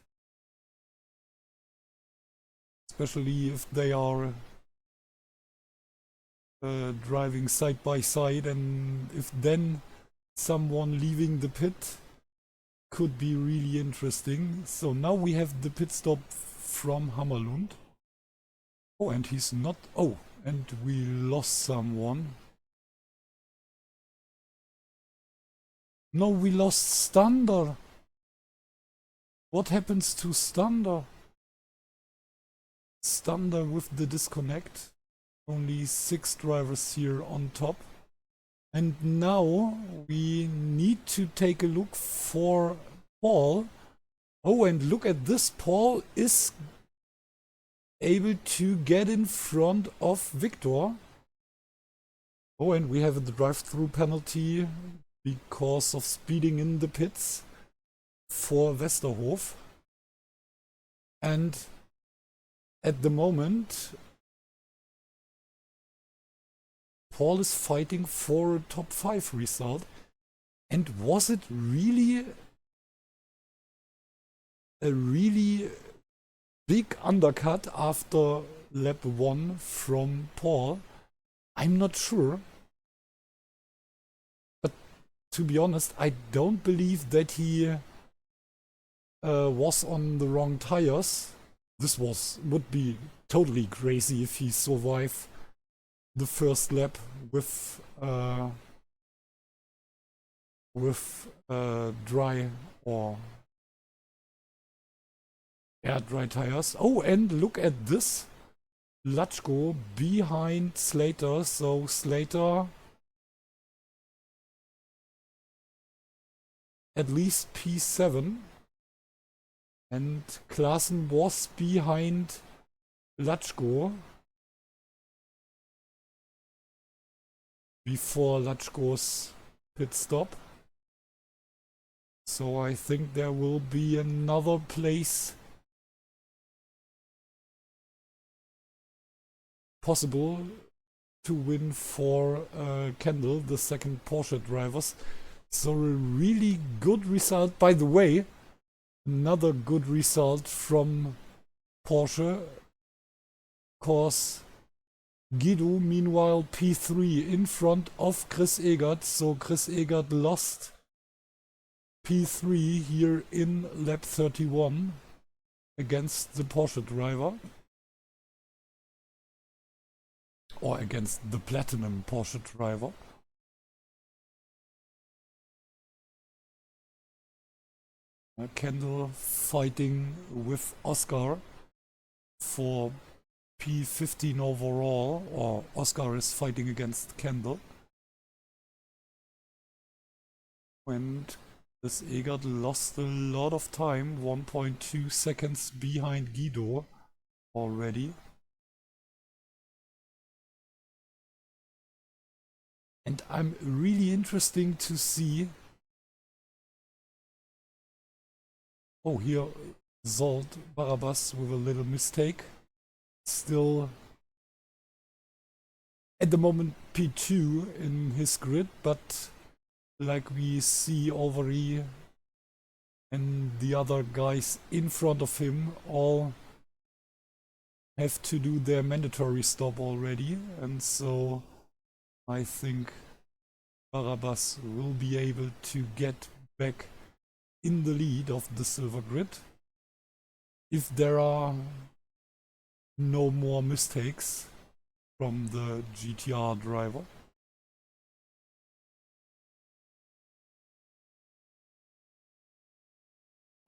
Especially if they are driving side by side, and if then someone leaving the pit could be really interesting. So now we have the pit stop from Hammerlund. Oh, and he's not... Oh, and we lost someone. No, we lost Stander. What happens to Stander? Stander with the disconnect. Only 6 drivers here on top. And now we need to take a look for Paul. Oh, and look at this. Paul is able to get in front of Victor. Oh, and we have the drive-through penalty because of speeding in the pits for Westerhof. And at the moment, Paul is fighting for a top 5 result. And was it really a really big undercut after lap 1 from Paul? I'm not sure. But to be honest, I don't believe that he was on the wrong tires. This would be totally crazy if he survived the first lap with dry dry tires. Oh, and look at this. Latchko behind Slater, so Slater at least P7. And Klaassen was behind Latchko before Latchko's pit stop. So I think there will be another place possible to win for Kendall, the second Porsche drivers. So a really good result. By the way, another good result from Porsche, cause Guido meanwhile P3 in front of Chris Egert, so Chris Egert lost P3 here in lap 31 against the Porsche driver, or against the Platinum Porsche driver. Kendall fighting with Oscar for P15 overall, or Oscar is fighting against Kendall. And this Egert lost a lot of time, 1.2 seconds behind Guido already. And I'm really interesting to see. Oh, here Zolt Barabbas with a little mistake. Still at the moment P2 in his grid, but like we see Overy and the other guys in front of him all have to do their mandatory stop already, and so I think Barabbas will be able to get back in the lead of the silver grid if there are no more mistakes from the GTR driver.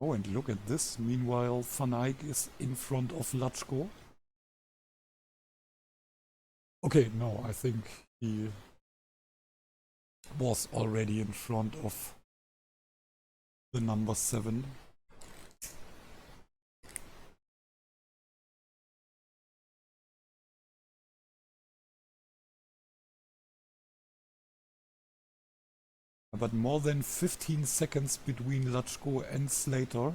Oh, and look at this. Meanwhile, Van Eyck is in front of Latschko. Okay, no, I think he was already in front of the number 7. But more than 15 seconds between Latschko and Slater,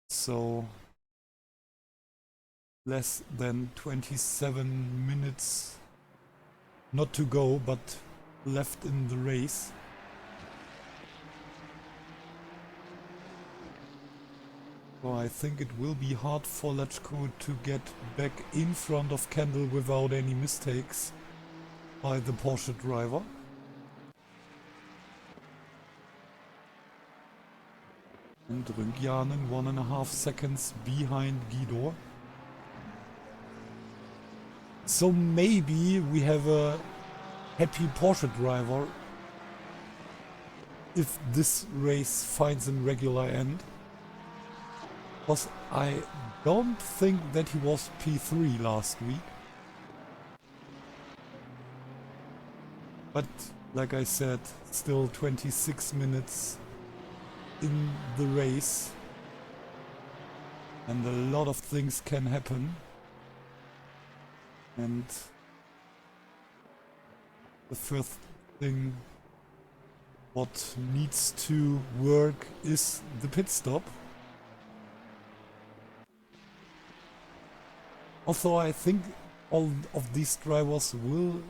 so less than 27 minutes not to go, but left in the race. So I think it will be hard for Latschko to get back in front of Kendall without any mistakes by the Porsche driver. And Ryngianen 1.5 seconds behind Guido. So maybe we have a happy Porsche driver if this race finds a regular end. Because I don't think that he was P3 last week. But like I said, still 26 minutes in the race. And a lot of things can happen. And the first thing what needs to work is the pit stop. Although I think all of these drivers will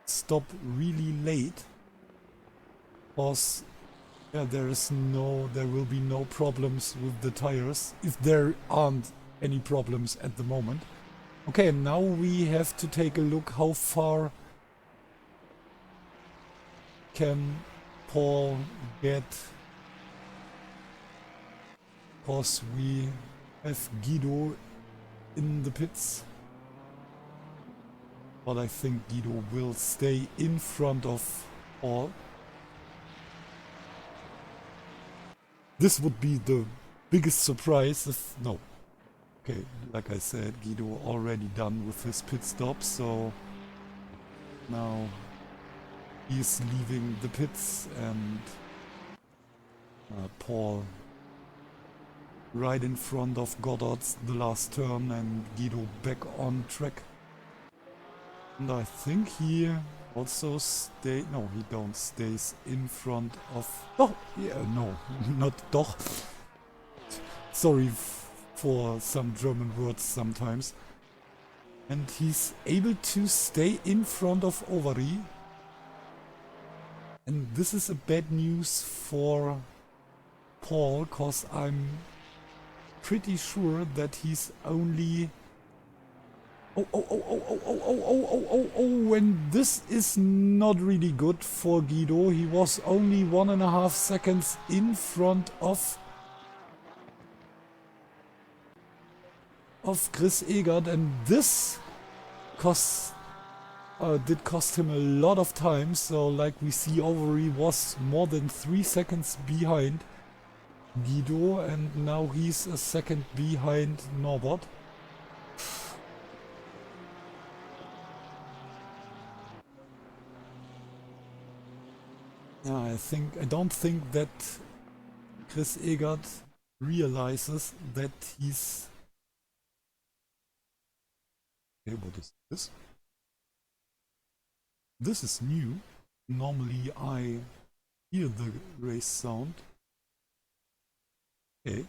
stop really late, because there will be no problems with the tires, if there aren't any problems at the moment. Okay, now we have to take a look how far can Paul get, because we have Guido in the pits. But I think Guido will stay in front of Paul. This would be the biggest surprise if... No. Okay, like I said, Guido already done with his pit stop, so now he's leaving the pits, and Paul right in front of Goddard's the last turn, and Guido back on track. And I think he also he don't stays in front of... Oh, yeah, no, not doch. Sorry for some German words sometimes. And he's able to stay in front of Overy. And this is a bad news for Paul, cause I'm pretty sure that he's only... Oh, and this is not really good for Guido. He was only 1.5 seconds in front of Chris Egert, and this did cost him a lot of time. So like we see, Overy was more than 3 seconds behind Guido, and now he's a second behind Norbert. Yeah, I don't think that Chris Egert realizes that he's... Okay, what is this? This is new. Normally I hear the race sound. Okay.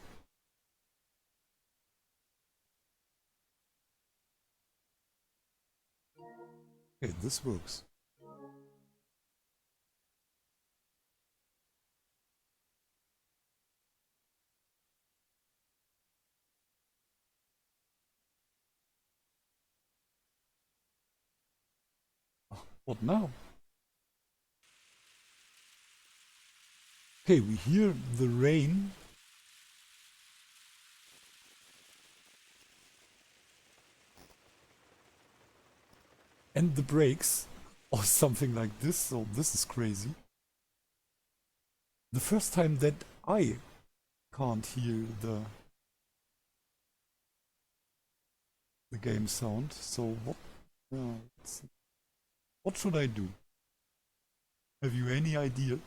Okay, this works. What now? Okay, we hear the rain. And the brakes. Or something like this, so this is crazy. The first time that I can't hear the game sound, so what should I do? Have you any idea?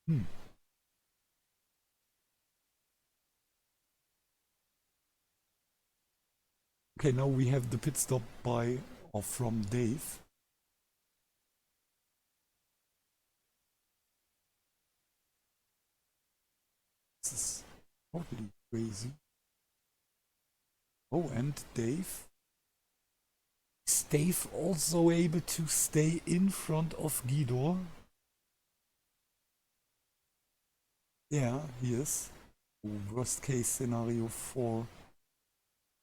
Hmm. Okay, now we have the pit stop by or from Dave. This is totally crazy. Oh, and Dave. Is Dave also able to stay in front of Guido? Yeah, he is. Worst case scenario for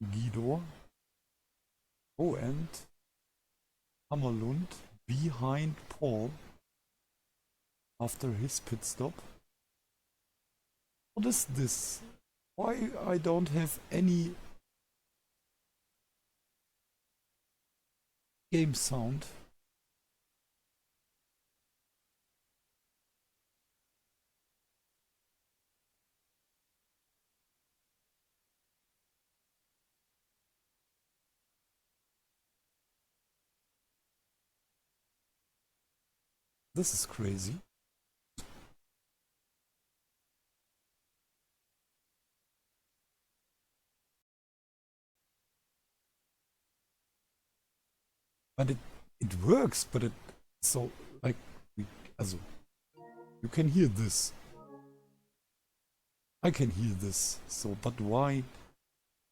Guido. Oh, and Hammerlund behind Paul after his pit stop. What is this? Why I don't have any game sound? This is crazy. But it works, but it so like also you can hear this. I can hear this. So but why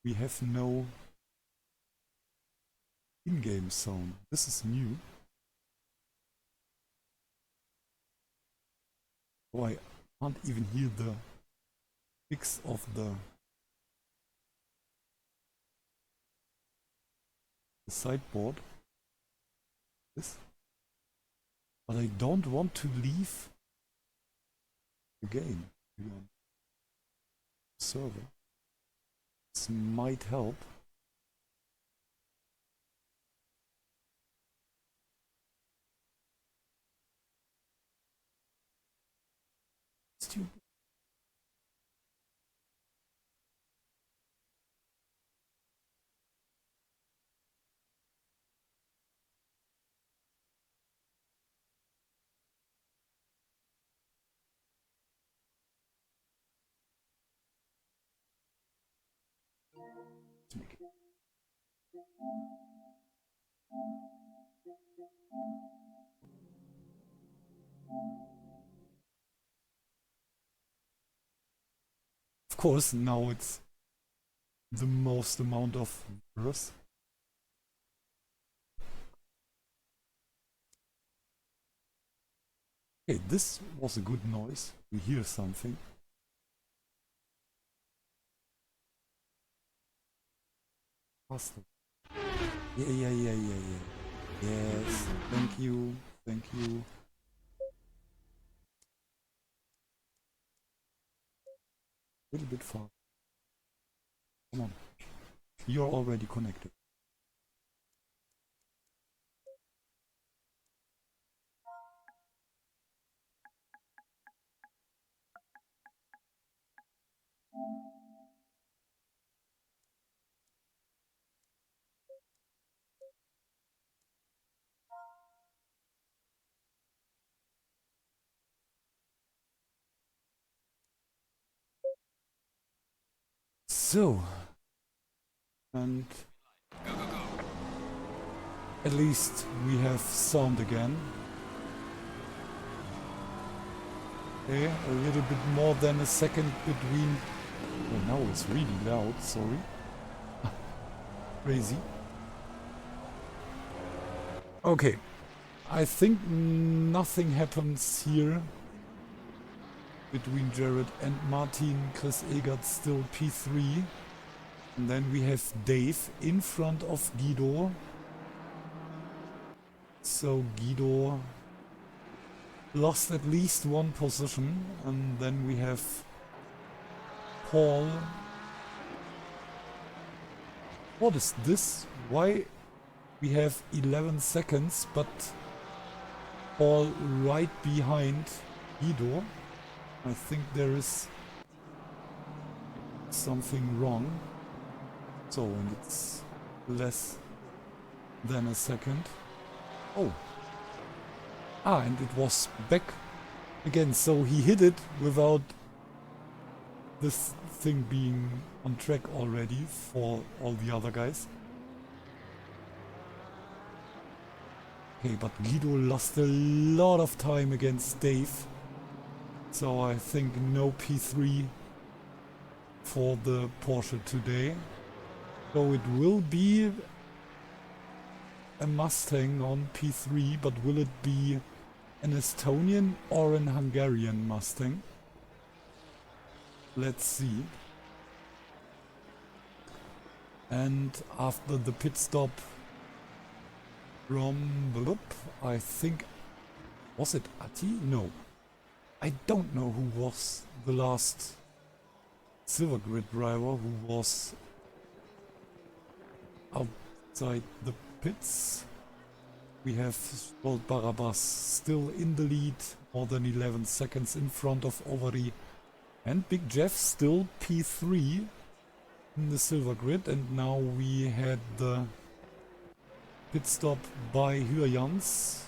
we have no in-game sound? This is new. Oh, I can't even hear the fix of the sideboard. This. But I don't want to leave the game. Server. This might help. Stupid. Of course, now it's the most amount of viewers. Okay, this was a good noise. We hear something. Faster. Yeah. Yes, thank you. Thank you. A little bit far. Come on. You're already connected. So, and at least we have sound again. Okay, a little bit more than a second between. Oh, now it's really loud, sorry. Crazy. Okay, I think nothing happens here between Jared and Martin. Chris Egert still P3. And then we have Dave in front of Guido. So Guido lost at least one position. And then we have Paul. What is this? Why we have 11 seconds, but Paul right behind Guido? I think there is something wrong. So, and it's less than a second. Oh. Ah, and it was back again. So he hit it without this thing being on track already for all the other guys. Okay, but Guido lost a lot of time against Dave. So I think no P3 for the Porsche today. So it will be a Mustang on P3, but will it be an Estonian or an Hungarian Mustang? Let's see. And after the pit stop from Blup, I think, was it Ati? No. I don't know who was the last Silver Grid driver who was outside the pits. We have Stolt Barabas still in the lead, more than 11 seconds in front of Overy. And Big Jeff still P3 in the Silver Grid. And now we had the pit stop by Hürjans.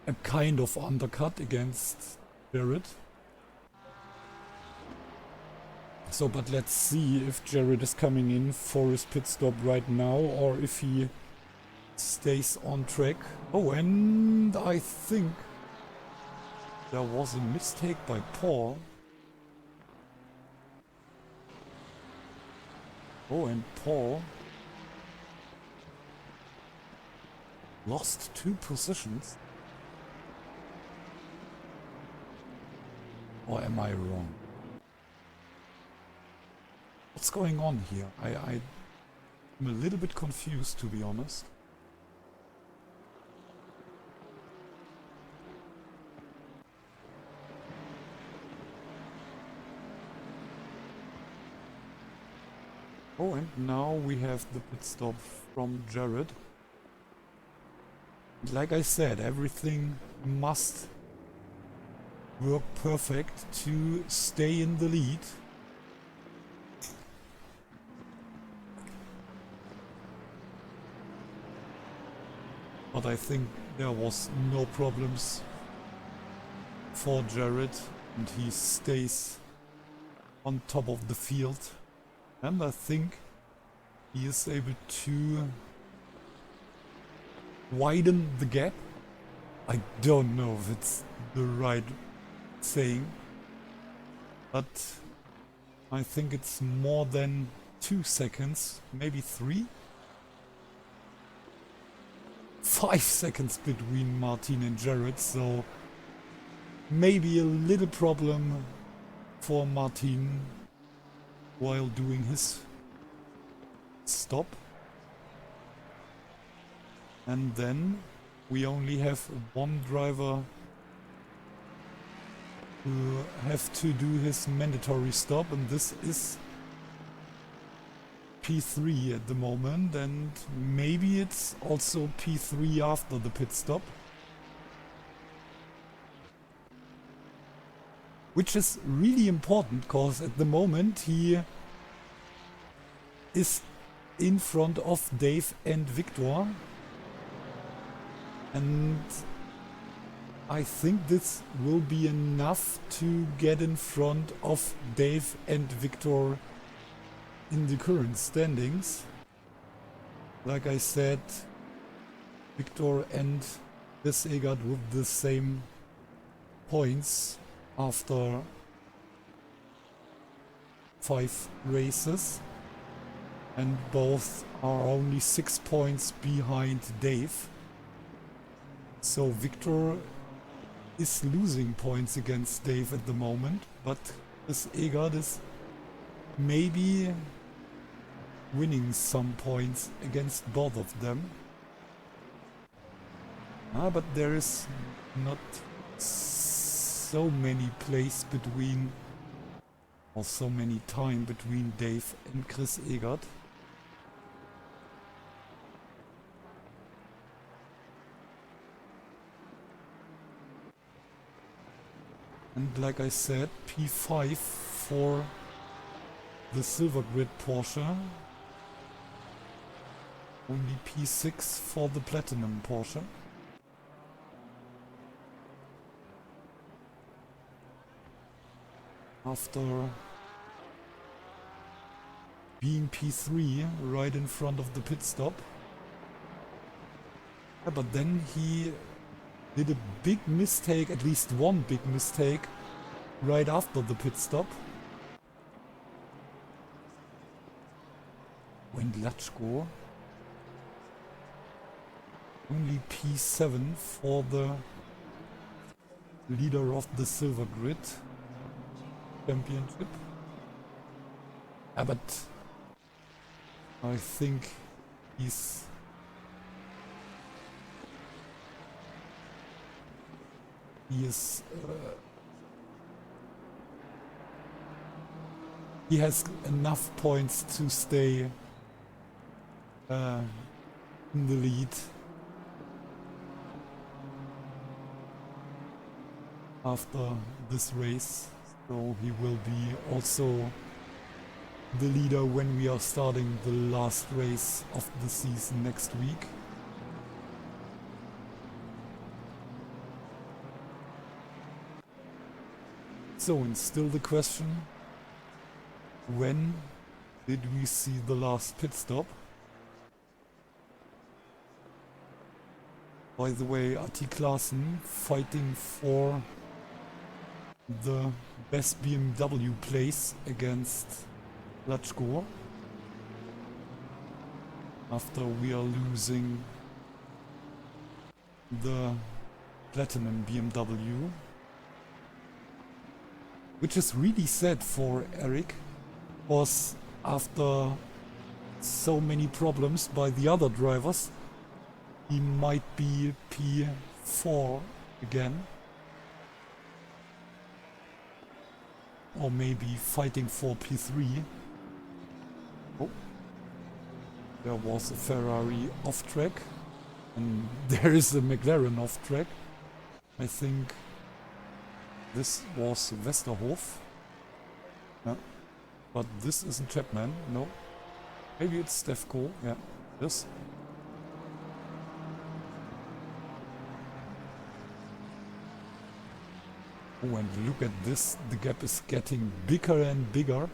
A kind of undercut against Jared. So, but let's see if Jared is coming in for his pit stop right now or if he stays on track. Oh, and I think there was a mistake by Paul. Oh, and Paul lost 2 positions. Or am I wrong? What's going on here? I'm a little bit confused, to be honest. Oh, and now we have the pit stop from Jared. Like I said, everything must work perfect to stay in the lead. But I think there was no problems for Jared and he stays on top of the field. And I think he is able to widen the gap. I don't know if it's the right saying, but I think it's more than 2 seconds, maybe 3. 5 seconds between Martin and Jared, so maybe a little problem for Martin while doing his stop. And then we only have one driver who have to do his mandatory stop, and this is P3 at the moment, and maybe it's also P3 after the pit stop. Which is really important, because at the moment he is in front of Dave and Victor. And I think this will be enough to get in front of Dave and Victor in the current standings. Like I said, Victor and Chris Egert with the same points after 5 races, and both are only 6 points behind Dave. So Victor is losing points against Dave at the moment, but Chris Egert is maybe winning some points against both of them. But there is not so many plays between, or so many time between Dave and Chris Egert. And like I said, P5 for the Silver Grid Porsche. Only P6 for the Platinum Porsche. After being P3 right in front of the pit stop. Yeah, but then he did a big mistake, at least one big mistake, right after the pit stop. When Latchko. Only P7 for the leader of the Silver Grid Championship. But I think he's he has enough points to stay in the lead after this race, so he will be also the leader when we are starting the last race of the season next week. So, and still the question, when did we see the last pit stop? By the way, Ati Klaassen fighting for the best BMW place against Latchko after we are losing the Platinum BMW, which is really sad for Eric, because after so many problems by the other drivers, he might be P4 again. Or maybe fighting for P3. Oh. There was a Ferrari off track. And there is a McLaren off track. I think this was Westerhof. Yeah. But this isn't Chapman, no. Maybe it's Stefko, yeah. This. Oh, and look at this, the gap is getting bigger and bigger.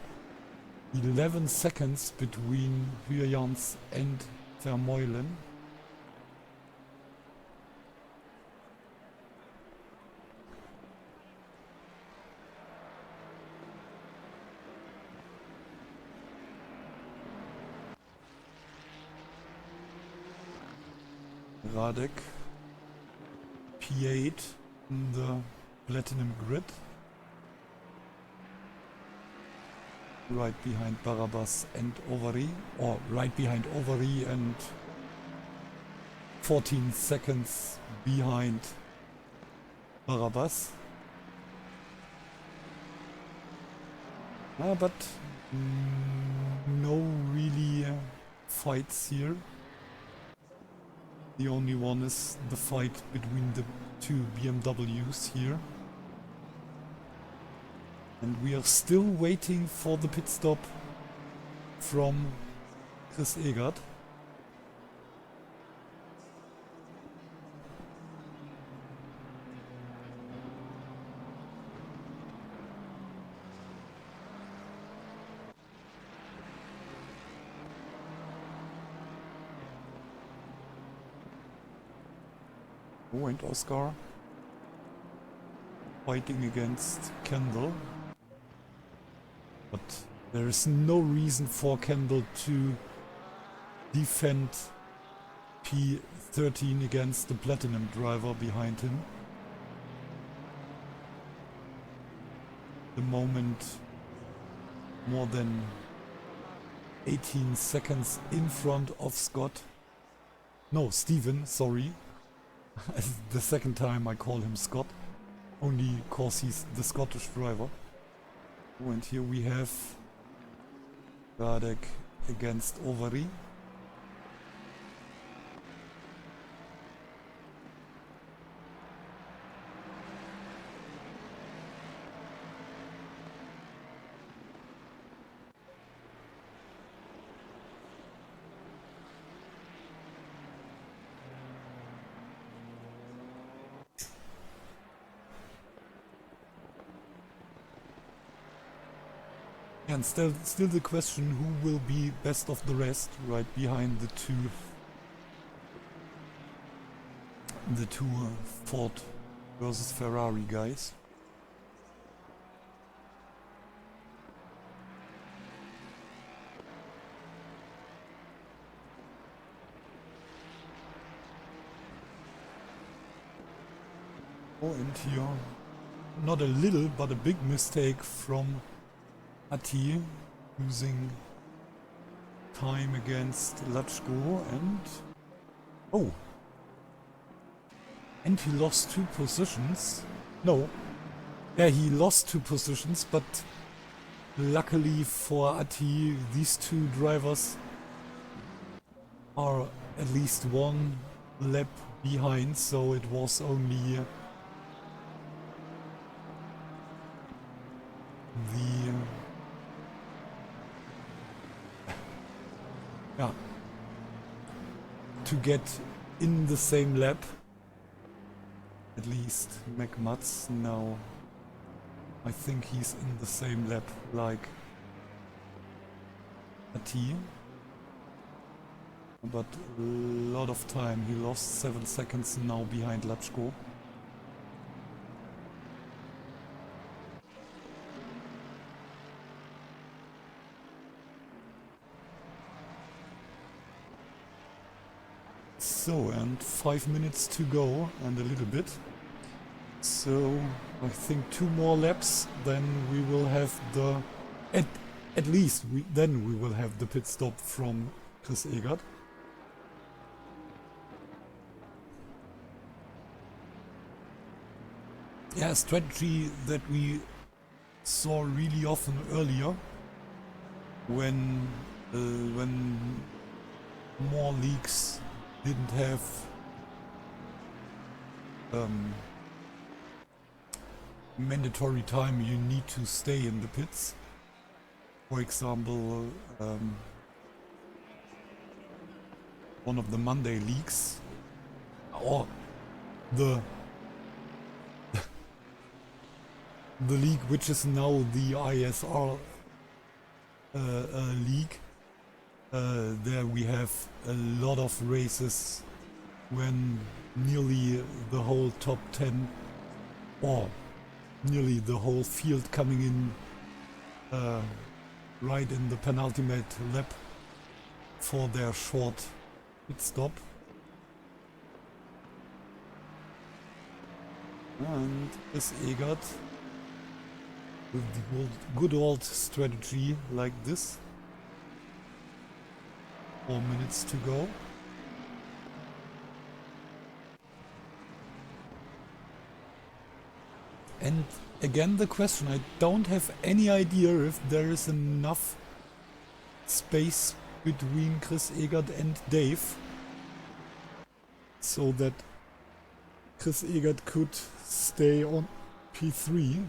11 seconds between Huyjans and Vermeulen. Radek, P8 in the Platinum Grid. Right behind Barabas and Ovary, or right behind Ovary and 14 seconds behind Barabas. But no really fights here. The only one is the fight between the two BMWs here. And we are still waiting for the pit stop from Chris Egert. Oh, and Oscar fighting against Kendall. But there is no reason for Kendall to defend P13 against the Platinum driver behind him. The moment more than 18 seconds in front of Scott. No, Steven, sorry. The second time I call him Scott. Only cause he's the Scottish driver. Oh, and here we have Radek against Ovary. And still the question, who will be best of the rest, right behind the two Ford versus Ferrari guys. Oh, and here, not a little, but a big mistake from Ati, using time against Lachko, and oh, and he lost 2 positions. No, yeah, he lost 2 positions, but luckily for Ati, these 2 drivers are at least 1 lap behind, so it was only the yeah, to get in the same lap. At least McMuts now, I think he's in the same lap like Ati, but a lot of time. He lost 7 seconds now behind Lachko. So, and 5 minutes to go and a little bit. So, I think 2 more laps, then we will have the... At least, then we will have the pit stop from Chris Egert. Yeah, a strategy that we saw really often earlier when more leagues didn't have mandatory time. You need to stay in the pits. For example, one of the Monday leagues, or the league which is now the ISR league. There we have a lot of races when nearly the whole top 10 or nearly the whole field coming in right in the penultimate lap for their short pit stop. And Chris Egert with the good old strategy like this. 4 minutes to go. And again the question, I don't have any idea if there is enough space between Chris Egert and Dave so that Chris Egert could stay on P3.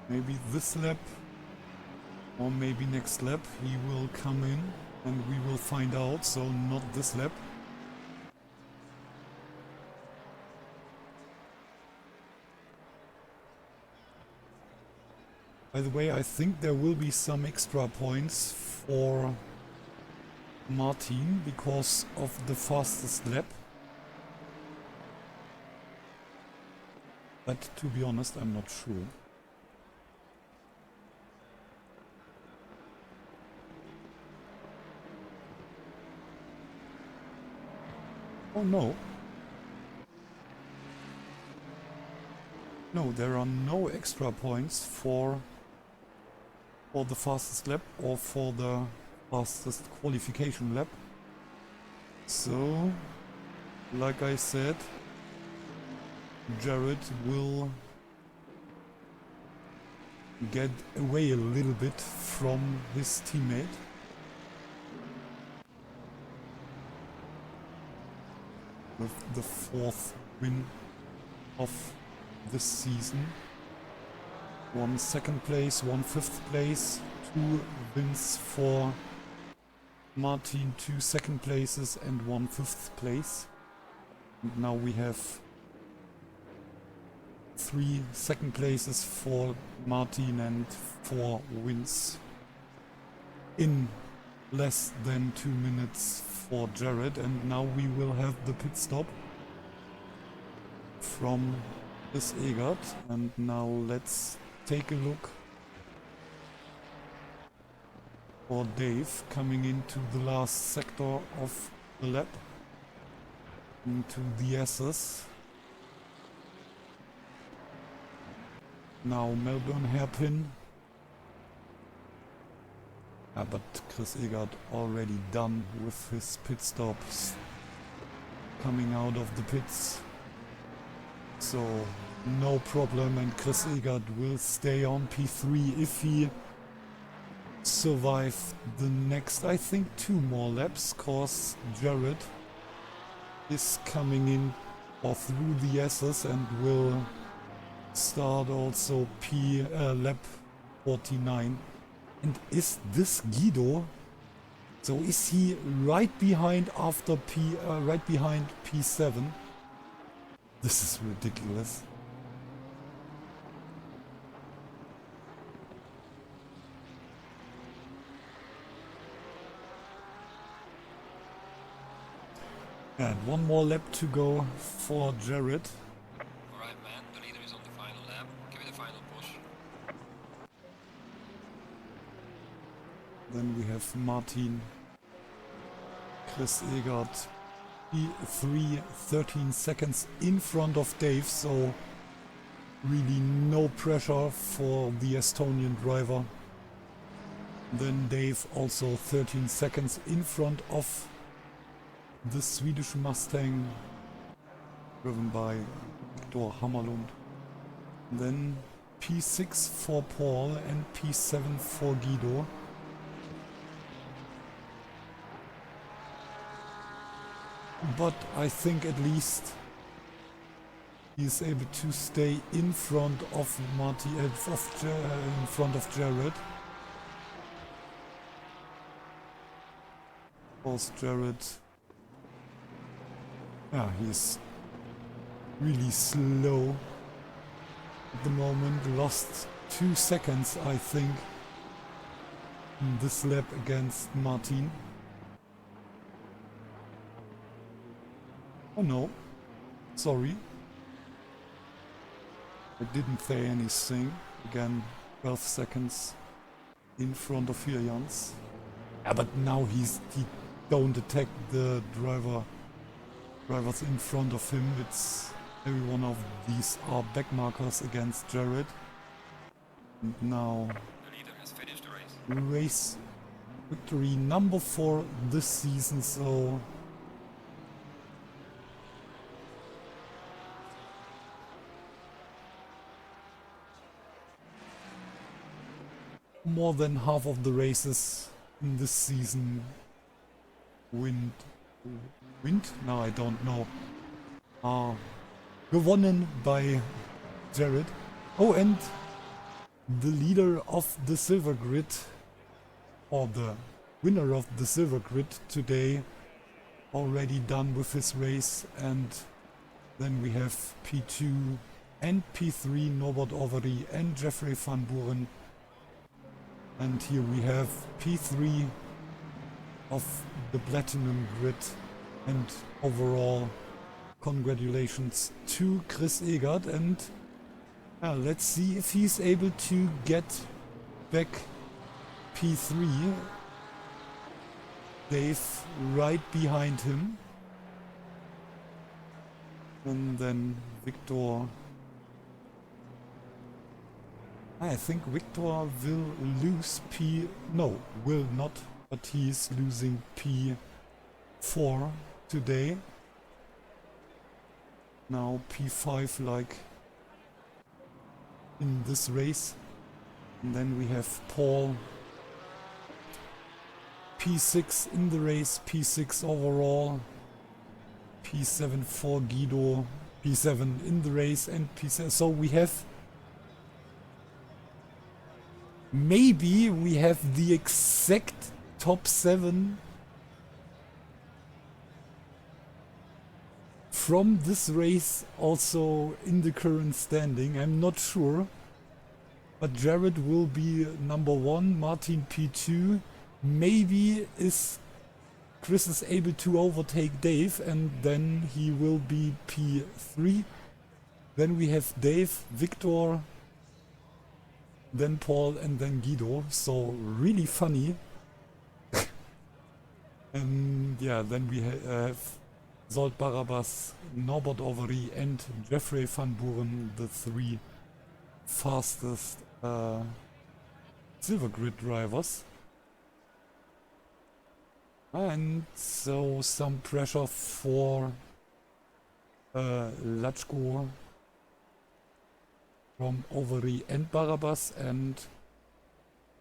Maybe this lap or maybe next lap he will come in and we will find out, so not this lap. By the way, I think there will be some extra points for Martin because of the fastest lap. But to be honest, I'm not sure. Oh no. No, there are no extra points for the fastest lap or for the fastest qualification lap. So, like I said, Jared will get away a little bit from his teammate. With the 4th win of this season. 1 second place, 1 5th place, 2 wins for Martin, 2 second places and 1 5th place. And now we have 3 second places for Martin and 4 wins in less than 2 minutes for Jared. And now we will have the pit stop from Chris Egert. And now let's take a look for Dave coming into the last sector of the lap, into the S's. Now Melbourne hairpin. But Chris Egert already done with his pit stops, coming out of the pits. So no problem, and Chris Egert will stay on P3 if he survive the next, I think, 2 more laps, cause Jared is coming in or through the S's and will start also lap 49. And is this Guido? So is he right behind after right behind P7? This is ridiculous. And 1 more lap to go for Jared. Alright, man, the leader is on the final lap. Give it a final push. Then we have Martin, Chris Egert, P3, 13 seconds in front of Dave, so really no pressure for the Estonian driver. Then Dave also 13 seconds in front of the Swedish Mustang, driven by Victor Hammerlund. Then P6 for Paul and P7 for Guido. But I think at least he is able to stay in front of in front of Jared. Of course, Jared, he's really slow at the moment. Lost 2 seconds, I think, in this lap against Martin. Oh no, sorry. I didn't say anything. Again, 12 seconds in front of Jans. Yeah, but now he don't attack the drivers in front of him. It's every one of these are back markers against Jared. And now The leader has finished the race. race victory number 4 this season, so more than half of the races in this season wind? No, I don't know. Are gewonnen by Jared. Oh, and the leader of the Silver Grid, or the winner of the Silver Grid today, already done with his race. And then we have P2 and P3 Norbert Overy and Jeffrey van Buren And here we have P3 of the Platinum Grid, and overall congratulations to Chris Egert, and let's see if he's able to get back P3. Dave right behind him, and then Victor. I think Victor will lose will not, but he is losing P4 today. Now P5 like in this race. And then we have Paul P6 in the race, P6 overall, P7 for Guido, P7 in the race, and P7. So we have, maybe we have the exact top 7 from this race also in the current standing. I'm not sure, but Jared will be number 1, Martin P2. Maybe Chris is able to overtake Dave, and then he will be P3. Then we have Dave, Victor, then Paul, and then Guido. So really funny. And yeah, then we have Zolt Barabas, Norbert Overy, and Jeffrey van Buren, the 3 fastest Silver Grid drivers. And so some pressure for Latchko from Overy and Barabas, and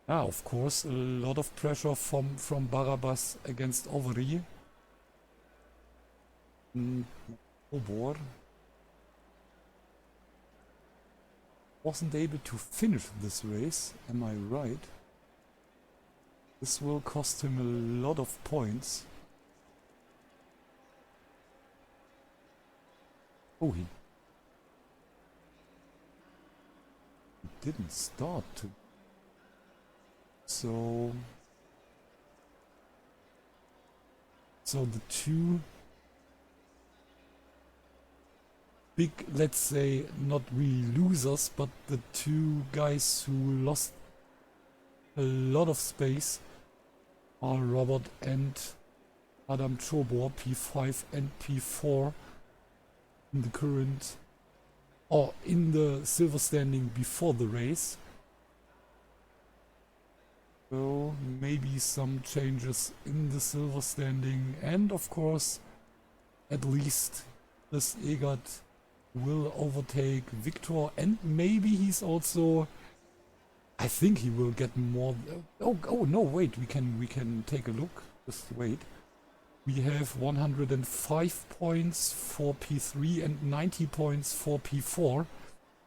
of course a lot of pressure from Barabas against Overy. Obor wasn't able to finish this race, am I right? This will cost him a lot of points. Oh, he didn't start to. So the 2 big, let's say, not really losers, but the 2 guys who lost a lot of space are Robert and Adam Chobor, P5 and P4 in the current, or in the silver standing before the race. So maybe some changes in the silver standing, and of course at least Chris Egert will overtake Victor, and maybe he's also, I think he will get more. Oh no, wait, we can take a look. Just wait. We have 105 points for P3 and 90 points for P4,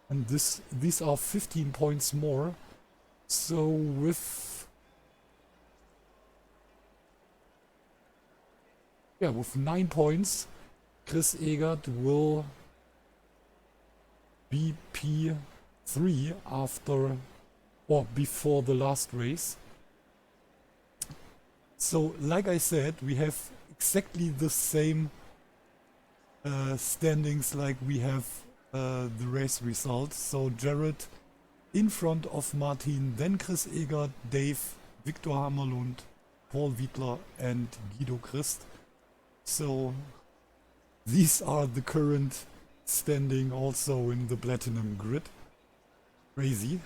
and these are 15 points more. So with 9 points, Chris Egert will be P3 after or before the last race. So like I said, we have exactly the same standings like we have the race results. So Jared in front of Martin, then Chris Egert, Dave, Victor Hammerlund, Paul Wiedler and Guido Christ. So these are the current standing also in the Platinum Grid. Crazy.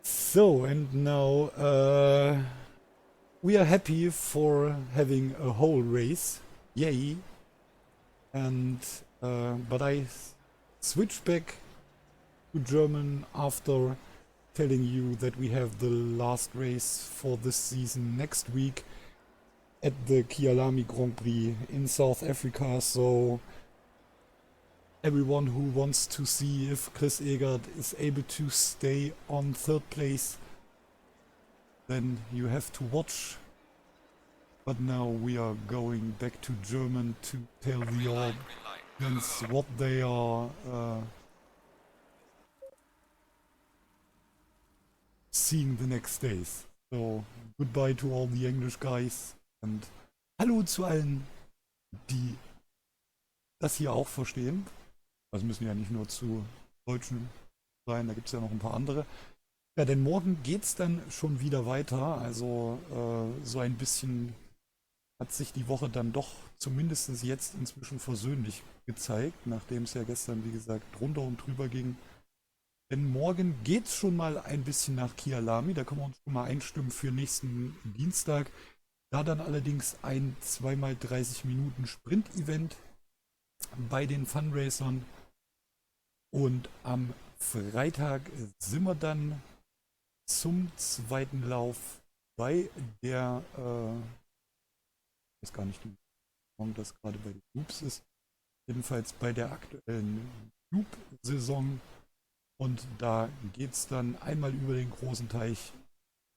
So, and now we are happy for having a whole race, yay! And but I switched back to German after telling you that we have the last race for this season next week at the Kyalami Grand Prix in South Africa. So everyone who wants to see if Chris Egert is able to stay on 3rd place, then you have to watch. But now we are going back to German to tell the audience what they are seeing the next days. So, goodbye to all the English guys. Und hallo zu allen, die das hier auch verstehen. Also müssen ja nicht nur zu Deutschen sein, da gibt es ja noch ein paar andere. Ja, denn morgen geht's dann schon wieder weiter. Also so ein bisschen hat sich die Woche dann doch zumindest jetzt inzwischen versöhnlich gezeigt, nachdem es ja gestern, wie gesagt, drunter und drüber ging. Denn morgen geht's schon mal ein bisschen nach Kyalami. Da können wir uns schon mal einstimmen für nächsten Dienstag. Da dann allerdings ein 2x30 Minuten Sprint-Event bei den Fundraisern. Und am Freitag sind wir dann zum zweiten Lauf bei der, ich weiß gar nicht, wie das gerade bei den Loops ist, jedenfalls bei der aktuellen Loop-Saison. Und da geht es dann einmal über den großen Teich,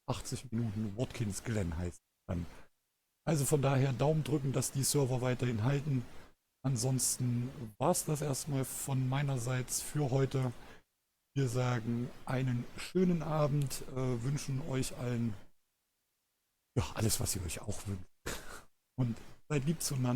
80 Minuten Watkins Glen heißt es dann. Also von daher Daumen drücken, dass die Server weiterhin halten. Ansonsten war es das erstmal von meinerseits für heute. Wir sagen einen schönen Abend, wünschen euch allen ja, alles, was ihr euch auch wünscht. Und seid lieb zueinander.